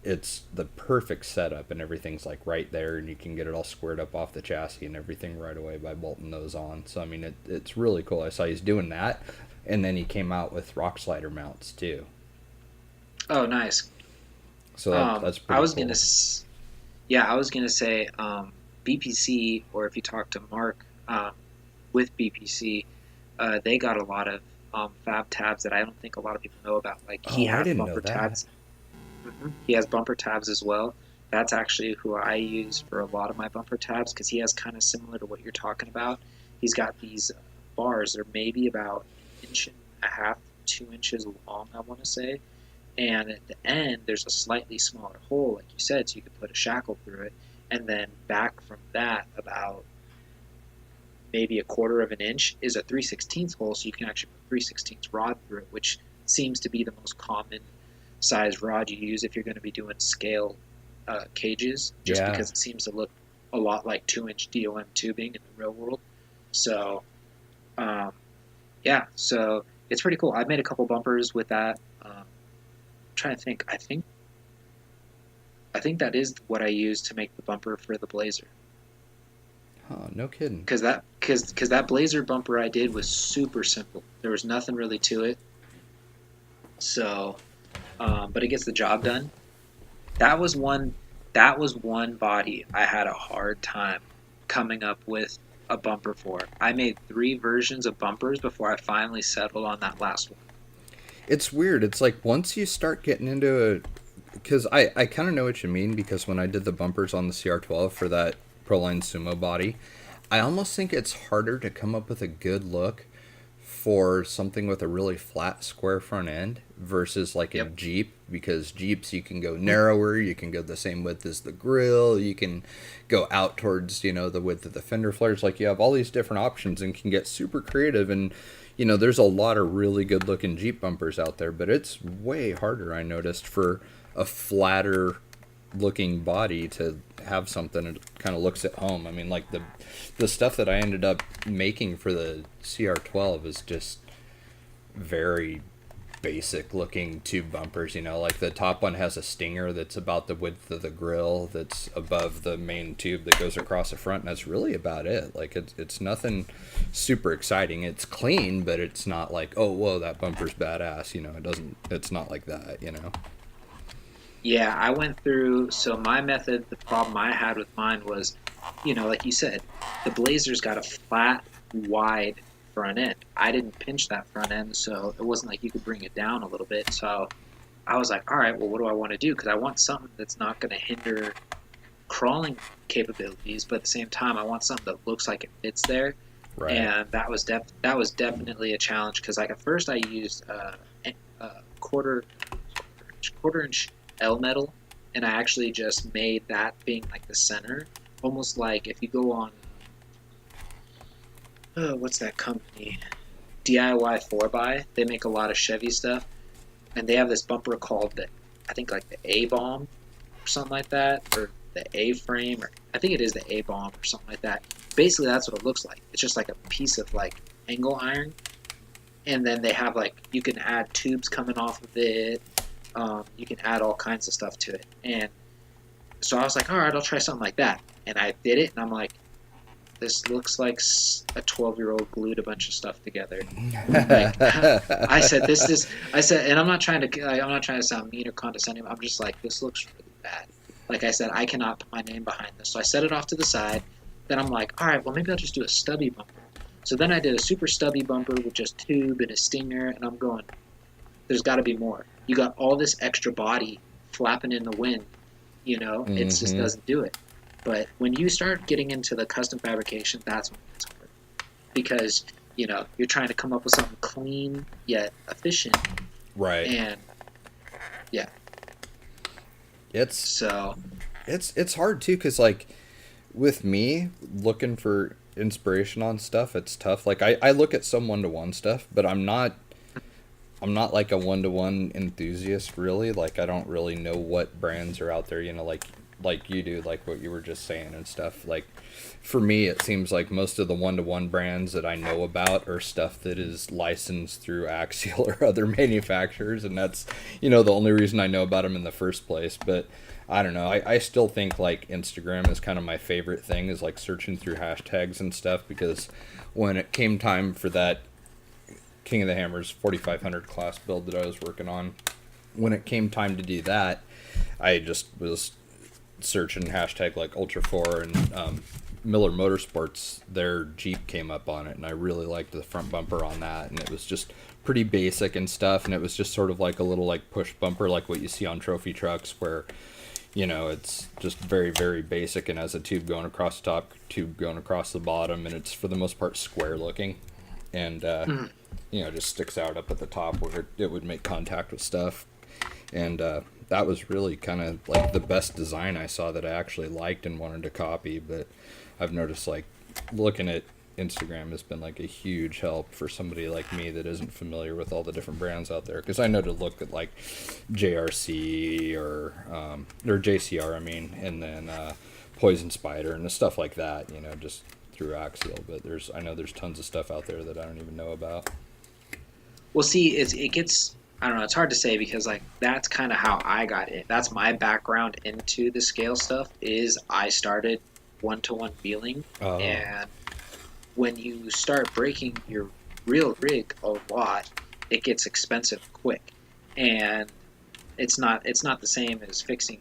B: it's the perfect setup, and everything's like right there, and you can get it all squared up off the chassis and everything right away by bolting those on. So I mean, it's really cool. I saw he's doing that, and then he came out with rock slider mounts too.
A: oh, nice.
B: So that's
A: I
B: pretty
A: was
B: cool.
A: yeah, I was gonna say BPC, or if you talk to Mark with BPC, they got a lot of fab tabs that I don't think a lot of people know about. Like he
B: Oh, I
A: has
B: didn't know
A: bumper
B: that.
A: tabs. He has bumper tabs as well. That's actually who I use for a lot of my bumper tabs because he has kind of similar to what you're talking about. He's got these bars. They're maybe about an inch and a half, 2 inches long, I want to say. And at the end, there's a slightly smaller hole, like you said, so you could put a shackle through it. And then back from that, about maybe a quarter of an inch is a 3/16 hole, so you can actually put 3/16 rod through it, which seems to be the most common size rod you use if you're going to be doing scale cages, just
B: Yeah.
A: because it seems to look a lot like 2 inch DOM tubing in the real world. So, um, yeah, so it's pretty cool. I've made a couple bumpers with that. Trying to think, I think that is what I use to make the bumper for the Blazer.
B: Oh, no kidding.
A: Because that Blazer bumper I did was super simple. There was nothing really to it. So, but it gets the job done. That was one. That was one body I had a hard time coming up with a bumper for. I made 3 versions of bumpers before I finally settled on that last one.
B: It's weird. It's like once you start getting into it, because I kind of know what you mean, because when I did the bumpers on the CR12 for that Proline Sumo body, I almost think it's harder to come up with a good look for something with a really flat square front end versus like a
A: Yep.
B: Jeep, because Jeeps you can go narrower, you can go the same width as the grill, you can go out towards, the width of the fender flares. Like you have all these different options and can get super creative. And there's a lot of really good looking Jeep bumpers out there, but it's way harder, I noticed, for a flatter looking body to have something that kind of looks at home. I mean, like the stuff that I ended up making for the CR12 is just very basic looking tube bumpers. Like the top one has a stinger that's about the width of the grill, that's above the main tube that goes across the front, and that's really about it. Like it's nothing super exciting. It's clean, but it's not like, oh whoa, that bumper's badass. It's not like that.
A: Yeah, I went through. So my method, the problem I had with mine was, like you said, the Blazer's got a flat, wide front end. I didn't pinch that front end, so it wasn't like you could bring it down a little bit. So I was like, all right, well, what do I want to do? Because I want something that's not going to hinder crawling capabilities, but at the same time, I want something that looks like it fits there.
B: Right.
A: And that was definitely a challenge because like at first I used quarter inch L metal, and I actually just made that being like the center, almost like if you go on what's that company, DIY 4x. They make a lot of Chevy stuff, and they have this bumper called I think like the A bomb or something like that, or the A frame, or I think it is the A bomb or something like that. Basically, that's what it looks like. It's just like a piece of like angle iron, and then they have like you can add tubes coming off of it. You can add all kinds of stuff to it, and so I was like, all right, I'll try something like that, and I did it, and I'm like, this looks like a 12-year-old glued a bunch of stuff together. Like, I said, and I'm not trying to sound mean or condescending. I'm just like, this looks really bad. Like I said, I cannot put my name behind this. So I set it off to the side. Then I'm like, all right, well, maybe I'll just do a stubby bumper. So then I did a super stubby bumper with just tube and a stinger, and I'm going, there's got to be more. You got all this extra body flapping in the wind, it just doesn't do it. But when you start getting into the custom fabrication, that's when it's hard. Because, you're trying to come up with something clean yet efficient.
B: Right.
A: And, yeah.
B: It's hard, too, because, like, with me, looking for inspiration on stuff, it's tough. Like, I look at some one-to-one stuff, but I'm not like a one-to-one enthusiast, really. Like, I don't really know what brands are out there, like you do, like what you were just saying and stuff. Like for me, it seems like most of the one-to-one brands that I know about are stuff that is licensed through Axial or other manufacturers, and that's the only reason I know about them in the first place. But I don't know, I still think like Instagram is kind of my favorite thing, is like searching through hashtags and stuff, because when it came time for that King of the Hammers 4500 class build that I was working on, when it came time to do that, I just was searching hashtag like Ultra 4, and Miller Motorsports, their Jeep came up on it, and I really liked the front bumper on that, and it was just pretty basic and stuff, and it was just sort of like a little like push bumper like what you see on trophy trucks, where it's just very, very basic and has a tube going across the top, tube going across the bottom, and it's for the most part square looking, and just sticks out up at the top where it would make contact with stuff. And that was really kind of like the best design I saw that I actually liked and wanted to copy. But I've noticed like looking at Instagram has been like a huge help for somebody like me that isn't familiar with all the different brands out there, because I know to look at like JRC or JCR, I mean, and then Poison Spider and the stuff like that, just through Axial. But I know there's tons of stuff out there that I don't even know about.
A: Well, see, it gets, I don't know, it's hard to say because like that's kind of how I got in. That's my background into the scale stuff. Is I started one-to-one wheeling, and when you start breaking your real rig a lot, it gets expensive quick, and it's not the same as fixing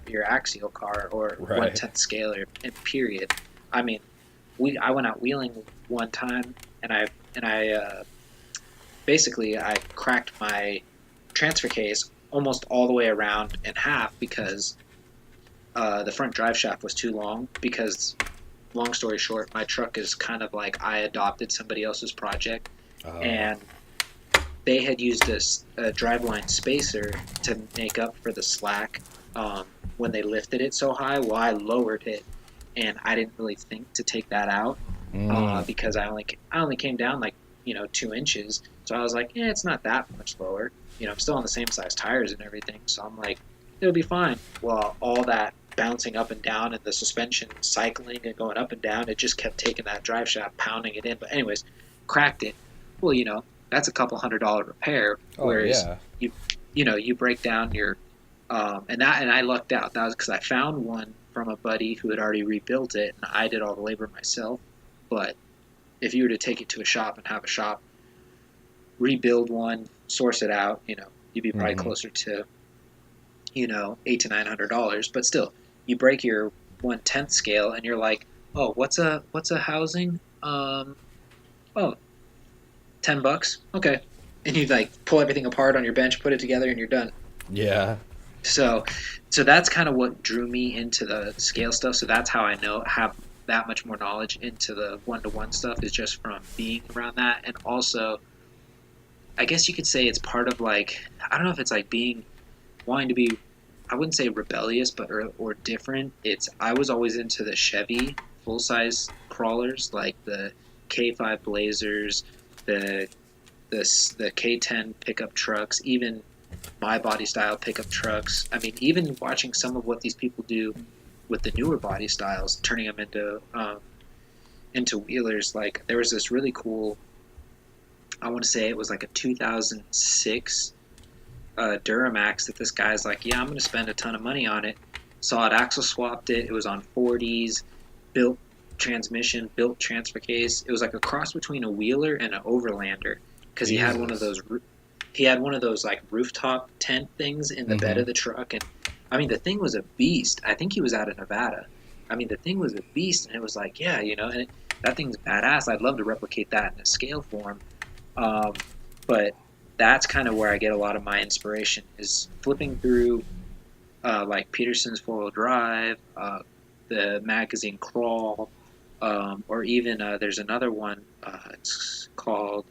A: your axial car or
B: Right.
A: 1/10 scaler. In period, I mean, I went out wheeling one time, and I basically I cracked my transfer case almost all the way around in half because the front drive shaft was too long. Because, long story short, my truck is kind of like I adopted somebody else's project, and they had used a driveline spacer to make up for the slack when they lifted it so high. Well, I lowered it, and I didn't really think to take that out
B: Mm.
A: because I only came down like 2 inches. So I was like, yeah, it's not that much lower. I'm still on the same size tires and everything. So I'm like, it'll be fine. Well, all that bouncing up and down and the suspension cycling and going up and down, it just kept taking that drive shaft, pounding it in. But anyways, cracked it. Well, that's a couple $100 repair.
B: Oh
A: Whereas
B: yeah.
A: you break down your and I lucked out. That was because I found one from a buddy who had already rebuilt it, and I did all the labor myself. But if you were to take it to a shop and have a shop rebuild one, source it out, you'd be probably
B: Mm-hmm.
A: closer to $800 to $900. But still, you break your 1/10 scale, and you're like, oh, what's a housing? Oh, $10. Okay, and you like pull everything apart on your bench, put it together, and you're done.
B: Yeah.
A: So, so that's kind of what drew me into the scale stuff. So that's how I have that much more knowledge into the one-to-one stuff is just from being around that, and also I guess you could say it's part of like I don't know if it's like being wanting to be I wouldn't say rebellious but or different. It's I was always into the Chevy full size crawlers like the K5 Blazers, the the K10 pickup trucks, even my body style pickup trucks. I mean, even watching some of what these people do with the newer body styles, turning them into wheelers. Like there was this really cool. I want to say it was like a 2006 Duramax that this guy's like, yeah, I'm going to spend a ton of money on it. Saw it, axle swapped it. It was on 40s, built transmission, built transfer case. It was like a cross between a wheeler and an overlander because he had one of
B: Jesus.
A: those. He had one of those like rooftop tent things in the bed
B: Mm-hmm.
A: of the truck, and I mean the thing was a beast. I think he was out of Nevada. I mean the thing was a beast, and it was like, yeah, that thing's badass. I'd love to replicate that in a scale form. Um, but that's kind of where I get a lot of my inspiration is flipping through like Peterson's four wheel drive, the magazine Crawl, or even there's another one. It's called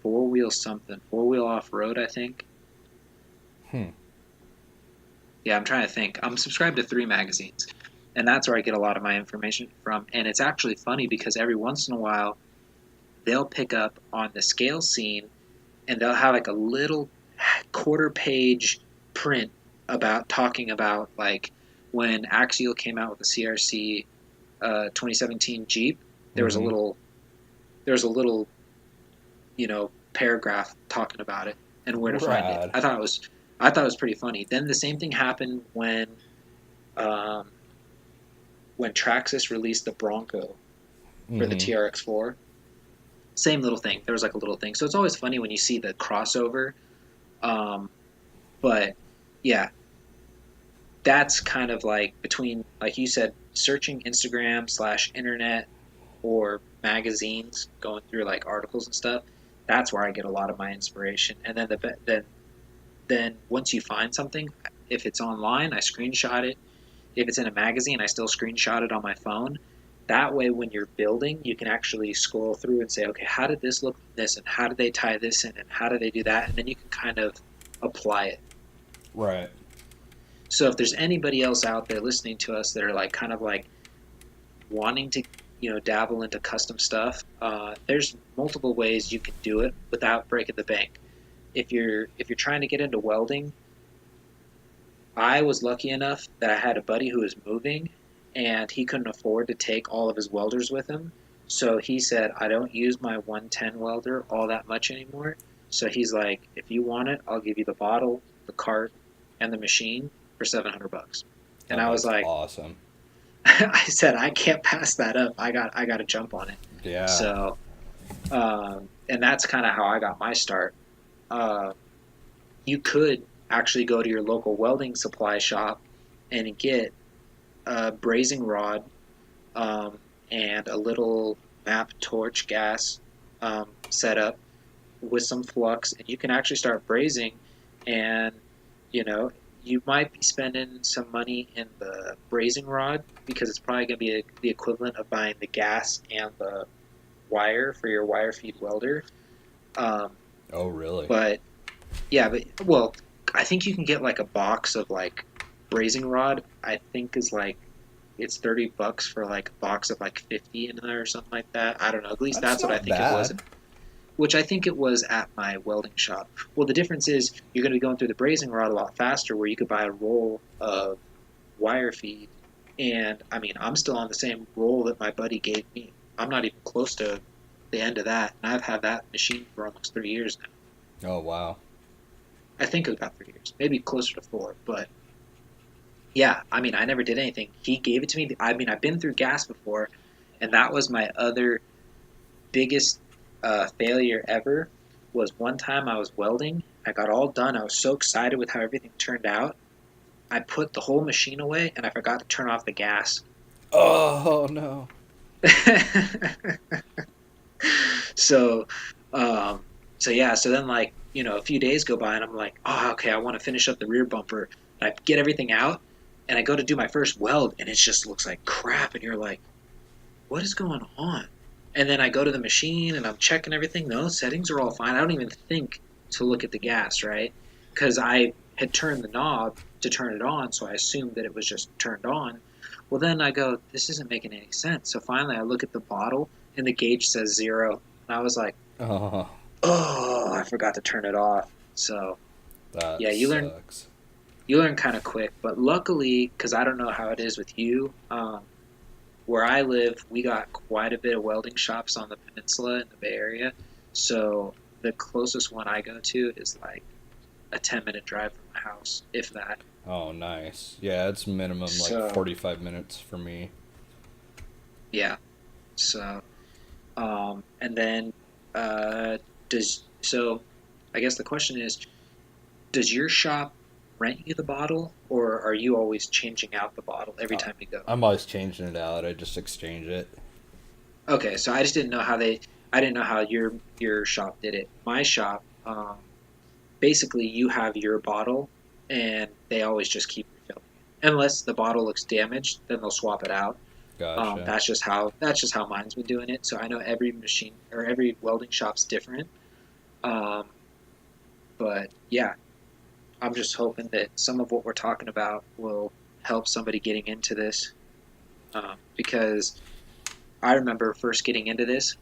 A: Four Wheel something, Four Wheel Off Road, I think.
B: Hmm.
A: Yeah, I'm trying to think. I'm subscribed to 3 magazines, and that's where I get a lot of my information from. And it's actually funny because every once in a while they'll pick up on the scale scene and they'll have like a little quarter page print about talking about like when Axial came out with the CRC 2017 Jeep. There was a
B: Mm-hmm.
A: little there was a little paragraph talking about it and where to find it.
B: Rad.
A: I thought it was pretty funny. Then the same thing happened um, when Traxxas released the Bronco for the
B: Mm-hmm.
A: TRX4. Same little thing. There was like a little thing. So it's always funny when you see the crossover. Um, but yeah, that's kind of like between, like you said, searching Instagram/internet or magazines, going through like articles and stuff. That's where I get a lot of my inspiration. And then once you find something, if it's online, I screenshot it. If it's in a magazine, I still screenshot it on my phone. That way, when you're building, you can actually scroll through and say, okay, how did this look with this, and how did they tie this in, and how do they do that, and then you can kind of apply it.
B: Right.
A: So if there's anybody else out there listening to us that are like kind of like wanting to dabble into custom stuff, there's multiple ways you can do it without breaking the bank. If you're trying to get into welding, I was lucky enough that I had a buddy who was moving and he couldn't afford to take all of his welders with him. So he said, I don't use my 110 welder all that much anymore. So he's like, if you want it, I'll give you the bottle, the cart, and the machine for $700. And
B: Oh,
A: I was
B: that's
A: like,
B: awesome.
A: I said, I can't pass that up. I got to jump on it.
B: Yeah.
A: So, and that's kind of how I got my start. Uh, you could actually go to your local welding supply shop and get a brazing rod um, and a little map torch gas setup with some flux, and you can actually start brazing. And you know, you might be spending some money in the brazing rod because it's probably going to be the equivalent of buying the gas and the wire for your wire feed welder. Um,
B: Oh, really?
A: but yeah, but well, I think you can get like a box of like brazing rod. I think is like it's $30 for like a box of like 50 in there or something like that. I don't know. At least
B: That's
A: that's what I
B: not
A: think it was,
B: bad.
A: which I think it was at my welding shop. Well, the difference is you're going to be going through the brazing rod a lot faster, where you could buy a roll of wire feed. And I mean, I'm still on the same roll that my buddy gave me. I'm not even close to the end of that, and I've had that machine for almost 3 years now.
B: Oh, wow.
A: I think it was about 3 years, maybe closer to four. But yeah, I mean, I never did anything. He gave it to me. I mean, I've been through gas before, and that was my other biggest failure ever. Was one time I was welding. I got all done. I was so excited with how everything turned out. I put the whole machine away, and I forgot to turn off the gas.
B: Oh, no.
A: so, um, so yeah. So then, like, a few days go by, and I'm like, oh, okay, I want to finish up the rear bumper. And I get everything out, and I go to do my first weld, and it just looks like crap. And you're like, what is going on? And then I go to the machine, and I'm checking everything. No, settings are all fine. I don't even think to look at the gas, right? Because I had turned the knob to turn it on, so I assumed that it was just turned on. Well, then I go, this isn't making any sense. So finally, I look at the bottle, and the gauge says 0. And I was like,
B: Oh,
A: oh, I forgot to turn it off. So
B: that
A: yeah,
B: sucks.
A: you learn kind of quick. But luckily, because I don't know how it is with you, where I live, we got quite a bit of welding shops on the peninsula in the Bay Area. So the closest one I go to is like a 10-minute drive from my house, if that.
B: Oh, nice. Yeah, it's minimum like
A: So
B: 45 minutes for me.
A: yeah. So and then does so I guess the question is, does your shop rent you the bottle, or are you always changing out the bottle every
B: Uh,
A: time you go?
B: I'm always changing it out. I just exchange it.
A: Okay, so I just didn't know how I didn't know how your shop did it. My shop, basically you have your bottle, and they always just keep refilling it. Unless the bottle looks damaged, then they'll swap it out.
B: Gotcha.
A: That's just how mine's been doing it. So I know every machine or every welding shop's different. Um, but yeah, I'm just hoping that some of what we're talking about will help somebody getting into this. Because I remember first getting into this,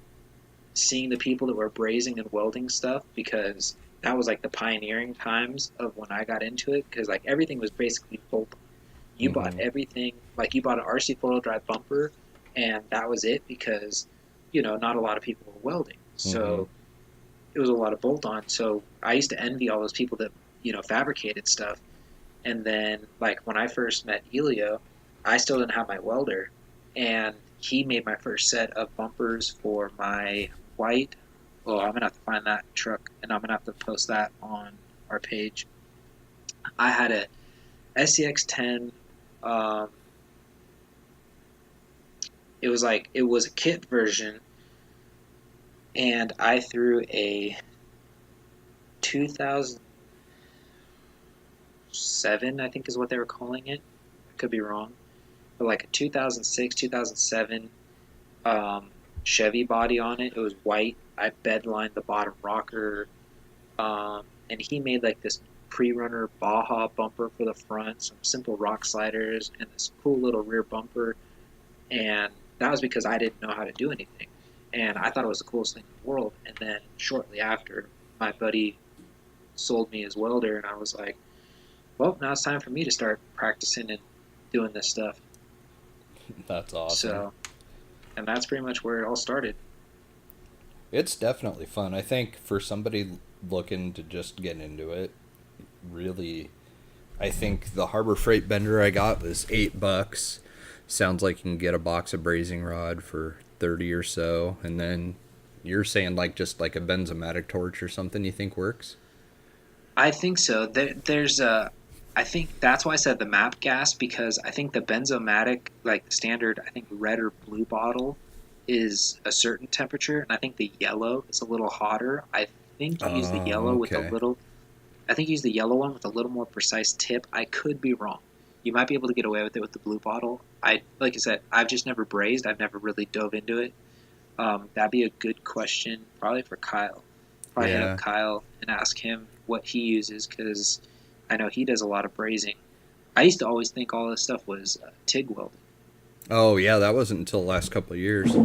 A: seeing the people that were brazing and welding stuff, because that was like the pioneering times of when I got into it, because like everything was basically bolt on. You bought
B: Mm-hmm.
A: everything, like you bought an RC four-wheel drive bumper, and that was it, because not a lot of people were welding,
B: Mm-hmm.
A: so it was a lot of bolt on. So I used to envy all those people that fabricated stuff. And then like when I first met Elio, I still didn't have my welder, and he made my first set of bumpers for my white. Oh, I'm gonna have to find that truck, and I'm gonna have to post that on our page. I had a SCX10. Um, it was a kit version, and I threw a 2007, I think is what they were calling it. I could be wrong, but like a 2006, 2007 Chevy body on it. It was white. I bedlined the bottom rocker, and he made like this pre-runner Baja bumper for the front, some simple rock sliders, and this cool little rear bumper. And that was because I didn't know how to do anything, and I thought it was the coolest thing in the world. And then shortly after, my buddy sold me his welder, and I was like, well, now it's time for me to start practicing and doing this stuff.
B: That's awesome.
A: So, and that's pretty much where it all started.
B: It's definitely fun. I think for somebody looking to just get into it, really, I think the Harbor Freight bender I got was $8. Sounds like you can get a box of brazing rod for 30 or so, and then you're saying like just like a benzomatic torch or something you think works?
A: I think so. There's a. I think that's why I said the map gas, because I think the benzomatic, like the standard, I think red or blue bottle, is a certain temperature, and I think the yellow is a little hotter. I think you use the
B: Oh,
A: yellow with a
B: okay.
A: little. I think you use the yellow one with a little more precise tip. I could be wrong. You might be able to get away with it with the blue bottle. Like I said, I've just never brazed. I've never really dove into it. That'd be a good question, probably for Kyle. Probably hit up
B: Yeah.
A: Kyle and ask him what he uses because I know he does a lot of brazing. I used to always think all this stuff was TIG welding.
B: Oh yeah, that wasn't until the last couple of years.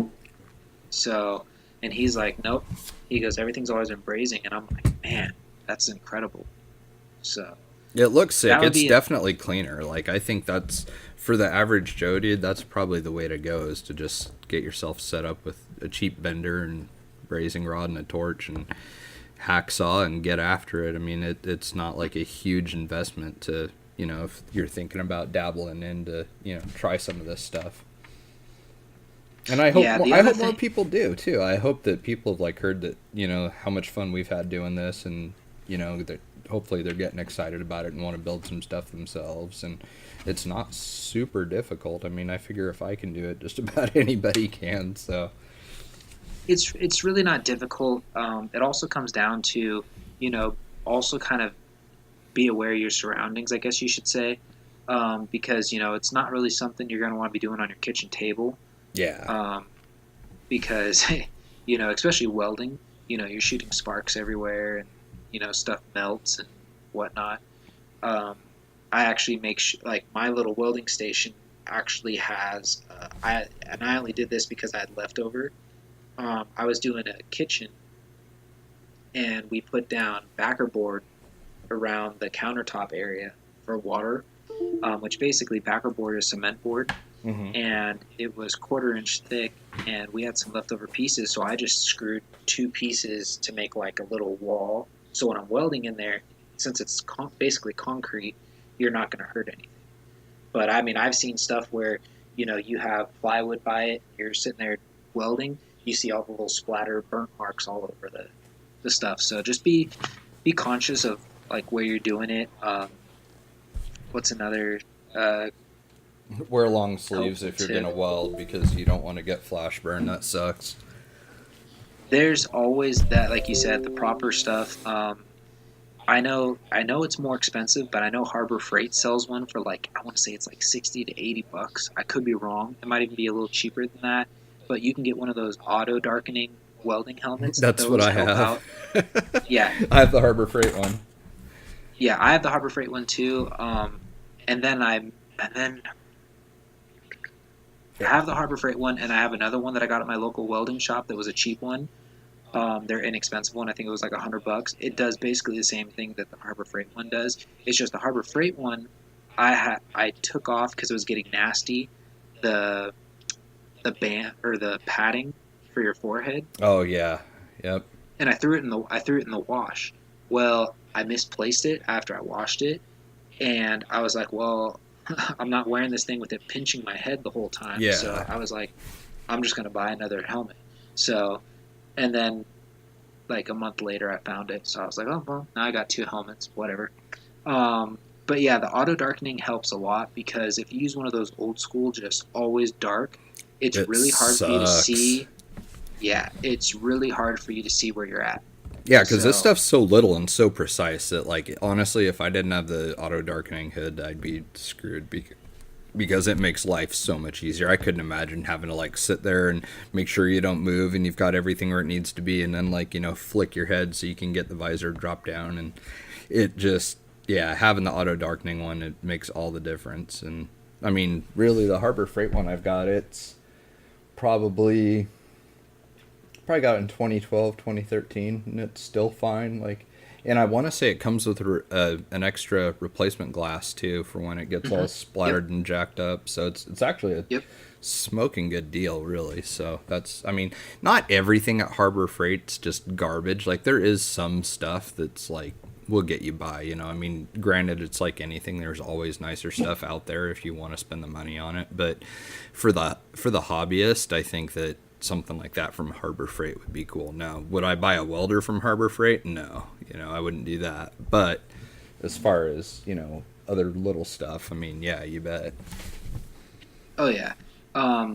A: So, and he's like, nope. He goes, everything's always been brazing, and I'm like, man, that's incredible. So
B: It looks sick.
A: that would
B: It's
A: be it.
B: definitely cleaner. Like I think that's for the average Joe dude. That's probably the way to go is to just get yourself set up with a cheap bender and brazing rod and a torch and hacksaw and get after it. I mean, it's not like a huge investment to if you're thinking about dabbling into try some of this stuff. And
A: Yeah, the
B: I
A: other
B: hope more
A: thing,
B: people do too. I hope that people have like heard that how much fun we've had doing this, and that hopefully they're getting excited about it and want to build some stuff themselves. And it's not super difficult. I mean, I figure if I can do it, just about anybody can. So
A: it's really not difficult. It also comes down to, you know, also kind of be aware of your surroundings, I guess you should say, because it's not really something you're going to want to be doing on your kitchen table,
B: yeah,
A: um, because especially welding, you're shooting sparks everywhere, and stuff melts and whatnot. Um, I actually like my little welding station actually has I only did this because I had leftover. I was doing a kitchen, and we put down backer board around the countertop area for water, which basically backer board is cement board,
B: hmm
A: and it was 1/4 inch thick, and we had some leftover pieces, so I just screwed 2 pieces to make like a little wall. So when I'm welding in there, since it's basically concrete, you're not going to hurt anything. But I mean, I've seen stuff where you have plywood by it, you're sitting there welding, you see all the little splatter burnt marks all over the stuff. So just be conscious of like where you're doing it. What's another uh,
B: wear long sleeves
A: helpful
B: if you're
A: tip?
B: gonna weld because you don't want to get flash burn. That sucks.
A: There's always that, like you said, the proper stuff. I know it's more expensive, but I know Harbor Freight sells one for like I want to say it's like 60 to 80 bucks. I could be wrong. It might even be a little cheaper than that. But you can get one of those auto darkening welding helmets.
B: That's what
A: Those
B: I
A: help
B: have.
A: out. Yeah,
B: I have the Harbor Freight one.
A: yeah. I have the Harbor Freight one too. And then I have the Harbor Freight one, and I have another one that I got at my local welding shop that was a cheap one. Their inexpensive one, I think it was like $100. It does basically the same thing that the Harbor Freight one does. It's just the Harbor Freight one, I took off because it was getting nasty. The band or the padding for your forehead,
B: Oh yeah, yep.
A: and I threw it in the wash. Well, I misplaced it after I washed it, and I was like, well, I'm not wearing this thing with it pinching my head the whole time. So
B: Yeah,
A: I was like, I'm just gonna buy another helmet. So and then like a month later, I found it. So I was like, oh well, now I got 2 helmets, whatever. But yeah, the auto darkening helps a lot because if you use one of those old school, just always dark, it's
B: it
A: really hard for you to
B: sucks.
A: see. Yeah, it's really hard for you to see where you're at.
B: Yeah, because this
A: So
B: stuff's so little and so precise that, like, honestly, if I didn't have the auto darkening hood, I'd be screwed because it makes life so much easier. I couldn't imagine having to like sit there and make sure you don't move and you've got everything where it needs to be, and then like flick your head so you can get the visor drop down, and it just yeah, having the auto darkening one, it makes all the difference. And I mean, really, the Harbor Freight one I've got, it's probably got it in 2012, 2013, and it's still fine. Like, and I want to say it comes with an extra replacement glass too for when it gets all
A: mhm. Yep,
B: splattered and jacked up. So it's actually a
A: yep.
B: smoking good deal, really. So that's, I mean, not everything at Harbor Freight's just garbage. Like there is some stuff that's like will get you by. I mean, granted, it's like anything. There's always nicer stuff out there if you want to spend the money on it. But for the hobbyist, I think that something like that from Harbor Freight would be cool. Now, would I buy a welder from Harbor Freight? No, I wouldn't do that. But as far as other little stuff, I mean, yeah, you bet.
A: Oh yeah.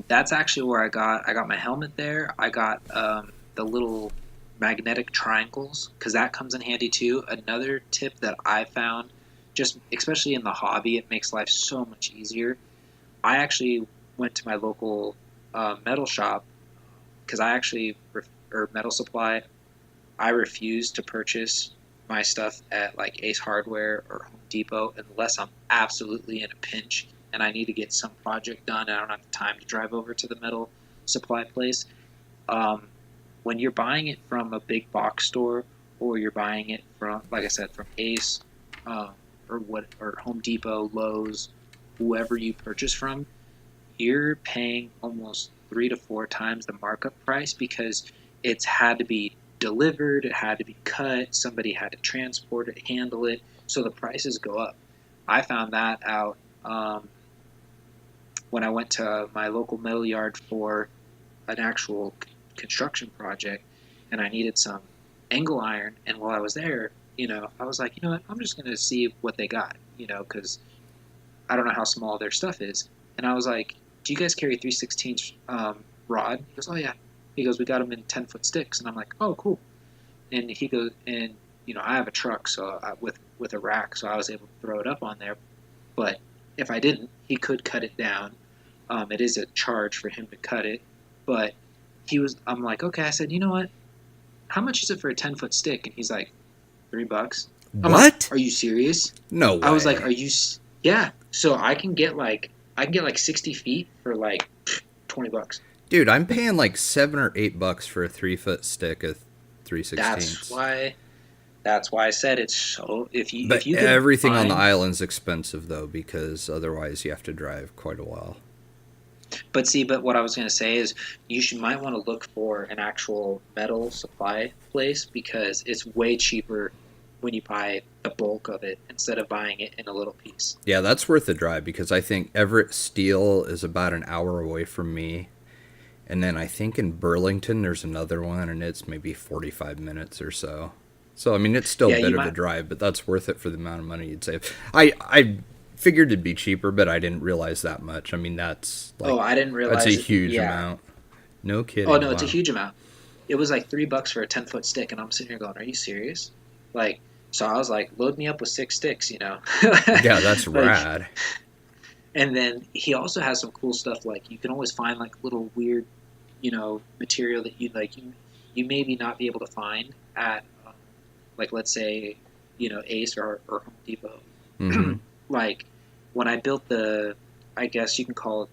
A: That's actually where I got my helmet there. I got the little magnetic triangles because that comes in handy too. Another tip that I found, just especially in the hobby, it makes life so much easier. I actually went to my local metal shop because I actually or metal supply. I refuse to purchase my stuff at like Ace Hardware or Home Depot unless I'm absolutely in a pinch and I need to get some project done and I don't have the time to drive over to the metal supply place. Um, when you're buying it from a big box store or you're buying it from, like I said, from Ace uh, or Home Depot, Lowe's, whoever you purchase from, you're paying almost 3 to 4 times the markup price because it's had to be delivered, it had to be cut, somebody had to transport it, handle it, so the prices go up. I found that out when I went to my local metal yard for an actual construction project, and I needed some angle iron. And while I was there, I was like, what, I'm just gonna see what they got, because I don't know how small their stuff is. And I was like, do you guys carry 3/16 rod? He goes, oh yeah. He goes, we got them in 10-foot sticks. And I'm like, oh cool. And he goes, and I have a truck, so with a rack, so I was able to throw it up on there. But if I didn't, he could cut it down. It is a charge for him to cut it, but I'm like, okay. I said, you know what? How much is it for a 10-foot stick? And he's like, $3. I'm like,
B: What?
A: are you serious?
B: No way.
A: I was like, yeah. So I can get like 60 feet for like $20.
B: Dude, I'm paying like $7 or $8 for a 3-foot stick of 3/16.
A: That's why I said it's so. If you
B: But
A: if you
B: everything on
A: find,
B: the island's expensive though, because otherwise you have to drive quite a while.
A: but what I was gonna say is might want to look for an actual metal supply place because it's way cheaper when you buy the bulk of it instead of buying it in a little piece.
B: Yeah, that's worth the drive because I think Everett Steel is about an hour away from me. And then I think in Burlington there's another one and it's maybe 45 minutes or so. So, I mean, it's still
A: Yeah,
B: a bit of a drive, but that's worth it for the amount of money you'd save. I figured it'd be cheaper, but I didn't realize that much. I mean, that's like,
A: I didn't
B: that's
A: realize
B: a
A: it.
B: huge
A: Yeah.
B: amount. No kidding.
A: Oh no, it's a
B: Wow.
A: huge amount. It was like $3 for a 10-foot stick, and I'm sitting here going, "Are you serious?" Like, so I was like, "Load me up with 6 sticks."
B: Yeah, that's
A: Like,
B: rad.
A: and then he also has some cool stuff. Like, you can always find like little weird, material that you maybe not be able to find at, like, let's say, Ace or Home Depot.
B: Mm-hmm.
A: Like when I built I guess you can call it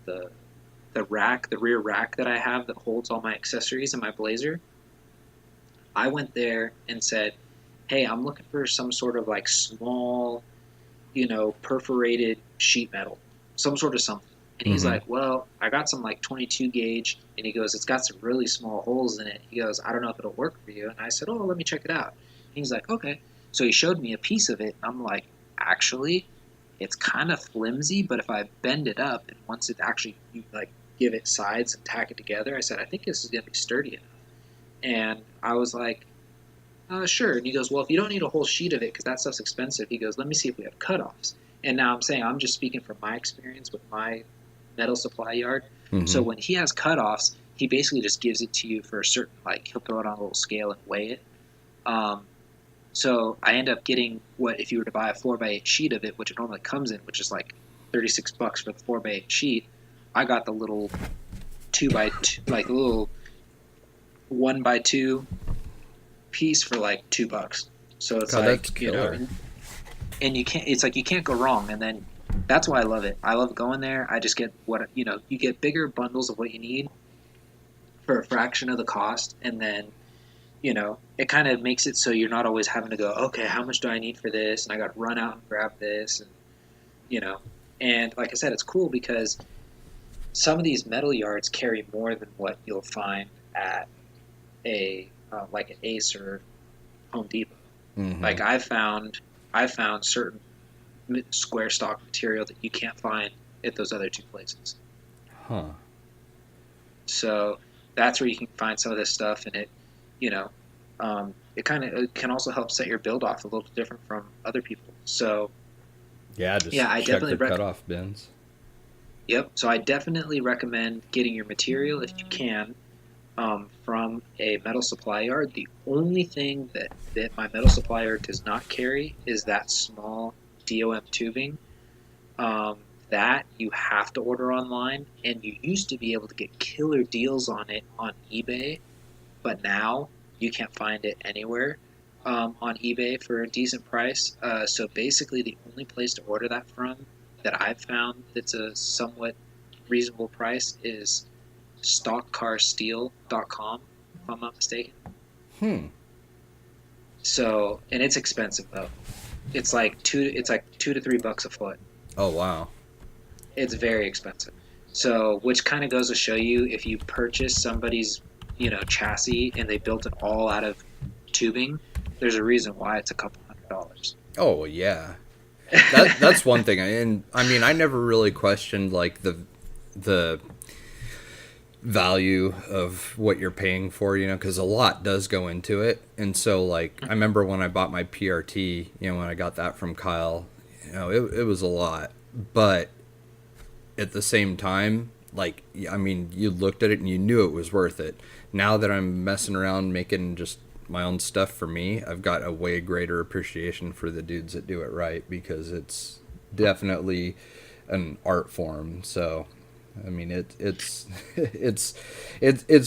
A: the rack, the rear rack that I have that holds all my accessories in my Blazer. I went there and said, "Hey, I'm looking for some sort of like small, perforated sheet metal, some sort of something." And he's
B: Mm-hmm.
A: like, "Well, I got some like 22 gauge," and he goes, "It's got some really small holes in it." He goes, "I don't know if it'll work for you." And I said, "Oh, let me check it out." And he's like, "Okay." So he showed me a piece of it, and I'm like, "Actually, it's kind of flimsy, but if I bend it up and once it actually you like give it sides and tack it together," I said, "I think this is gonna be sturdy enough." And I was like, sure. And he goes, "Well, if you don't need a whole sheet of it because that stuff's expensive," he goes, "let me see if we have cutoffs." And now I'm just speaking from my experience with my metal supply yard. So
B: Mm-hmm.
A: when he has cutoffs, he basically just gives it to you for a certain, like, he'll throw it on a little scale and weigh it. Um, so I end up getting what, if you were to buy a 4x8 sheet of it, which it normally comes in, which is like $36 for the 4x8 sheet, I got the little 2x2, like a little 1x2 piece for like $2. So it's
B: God, that's
A: like,
B: killer.
A: and you can't, it's like you can't go wrong. And then that's why I love it. I love going there. I just get what, you get bigger bundles of what you need for a fraction of the cost. And then, it kind of makes it so you're not always having to go, okay, how much do I need for this? And I got to run out and grab this. And, you know, and like I said, it's cool because some of these metal yards carry more than what you'll find at like an Ace or Home Depot.
B: Mm-hmm.
A: Like I found certain square stock material that you can't find at those other two places.
B: Huh.
A: So that's where you can find some of this stuff, and you know, it can also help set your build off a little different from other people. So
B: Yeah,
A: yeah,
B: just check the cutoff bins.
A: Yep. So I definitely recommend getting your material if you can from a metal supply yard. The only thing that my metal supply yard does not carry is that small DOM tubing. That you have to order online, and you used to be able to get killer deals on it on eBay, but now You can't find it anywhere on eBay for a decent price. So basically, the only place to order that from that I've found that's a somewhat reasonable price is stockcarsteel.com, if I'm not mistaken.
B: Hmm.
A: So, and it's expensive though. It's like $2 to $3 a foot.
B: Oh wow.
A: It's very expensive. So, which kind of goes to show you if you purchase somebody's, chassis and they built it all out of tubing, there's a reason why it's a couple $100.
B: Oh yeah. That's one thing. And I mean, I never really questioned like the value of what you're paying for, because a lot does go into it. And so, like, I remember when I bought my PRT, when I got that from Kyle, it was a lot. But at the same time, like, I mean, you looked at it and you knew it was worth it. Now that I'm messing around making just my own stuff for me, I've got a way greater appreciation for the dudes that do it right, because it's definitely an art form. So I mean, it's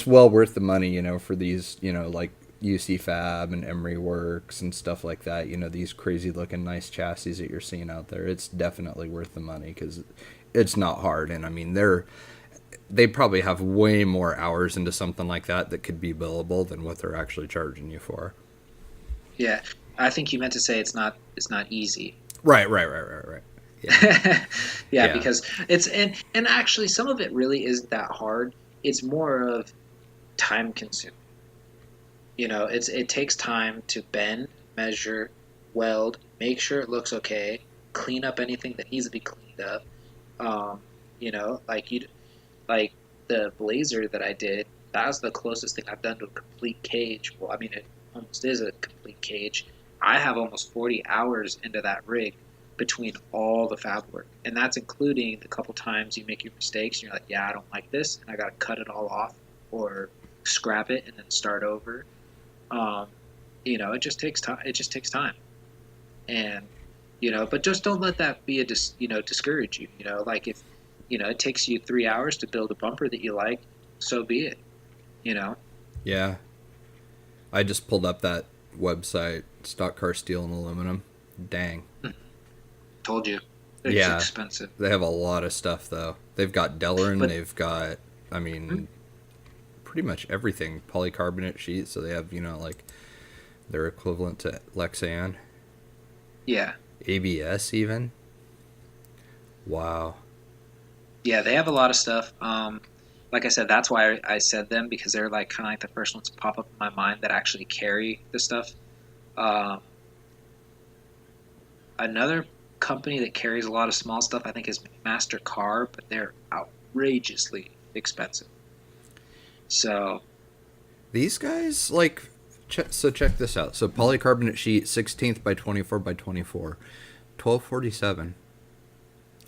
B: well worth the money, for these, like UC Fab and Emery Works and stuff like that. These crazy looking nice chassis that you're seeing out there. It's definitely worth the money because it's not hard. And I mean, they probably have way more hours into something like that could be billable than what they're actually charging you for.
A: Yeah, I think you meant to say it's not easy.
B: Right. Yeah.
A: Yeah,
B: Yeah.
A: because and actually some of it really isn't that hard. It's more of time consuming. It takes time to bend, measure, weld, make sure it looks okay, clean up anything that needs to be cleaned up. Like like the blazer that I did, that was the closest thing I've done to a complete cage. Well, I mean, it almost is a complete cage. I have almost 40 hours into that rig between all the fab work. And that's including the couple times you make your mistakes and you're like, yeah, I don't like this, and I got to cut it all off or scrap it and then start over. Um, it just takes time. It just takes time. And, but just don't let that be discourage you. Like if, it takes you 3 hours to build a bumper that you like, so be it,
B: Yeah. I just pulled up that website, Stock Car Steel and Aluminum. Dang.
A: Told you. It's
B: Yeah.
A: expensive.
B: They have a lot of stuff, though. They've got Delrin.
A: But
B: They've got, I mean, pretty much everything. Polycarbonate sheets. So they have, like, their equivalent to Lexan.
A: yeah.
B: ABS, even. Wow.
A: Yeah, they have a lot of stuff. Like I said, that's why I said them, because they're like kind of like the first ones to pop up in my mind that actually carry the stuff. Um, Another company that carries a lot of small stuff, I think, is Master Car, but they're outrageously expensive. So
B: These guys, like, so check this out. So polycarbonate sheet, 16th by 24 by 24, 1247.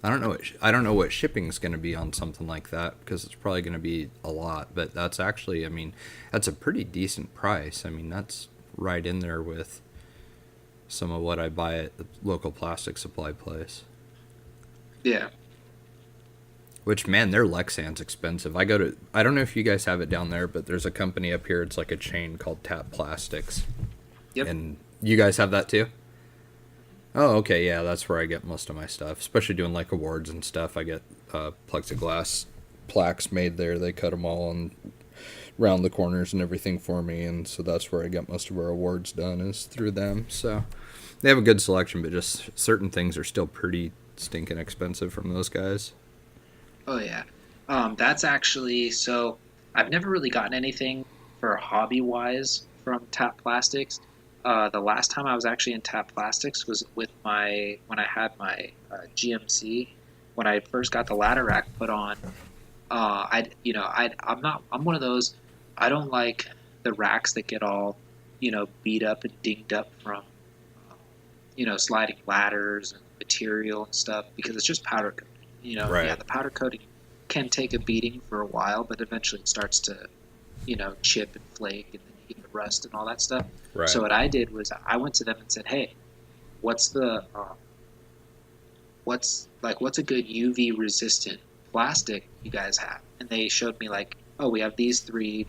B: I don't know what shipping's going to be on something like that, because it's probably going to be a lot. But that's actually, I mean, that's a pretty decent price. I mean, that's right in there with some of what I buy at the local plastic supply place.
A: yeah,
B: Which, man, their Lexan's expensive. I don't know if you guys have it down there, but there's a company up here. It's like a chain called Tap Plastics.
A: yep,
B: And you guys have that too? Oh, okay, yeah, that's where I get most of my stuff, especially doing like awards and stuff. I get plexiglass plaques made there. They cut them all and round the corners and everything for me, and so that's where I get most of our awards done, is through them. So they have a good selection, but just certain things are still pretty stinking expensive from those guys.
A: oh yeah. That's actually so. I've never really gotten anything for hobby wise from Tap Plastics. The last time I was actually in Tap Plastics was when I had my GMC, when I first got the ladder rack put on. I'm one of those. I don't like the racks that get all, beat up and dinged up from, sliding ladders and material and stuff, because it's just powder coating.
B: Right.
A: Yeah, the powder coating can take a beating for a while, but eventually it starts to, chip and flake, and then you get the rust and all that stuff.
B: Right.
A: So what I did was I went to them and said, "Hey, what's a good UV resistant plastic you guys have?" And they showed me like, "Oh, we have these three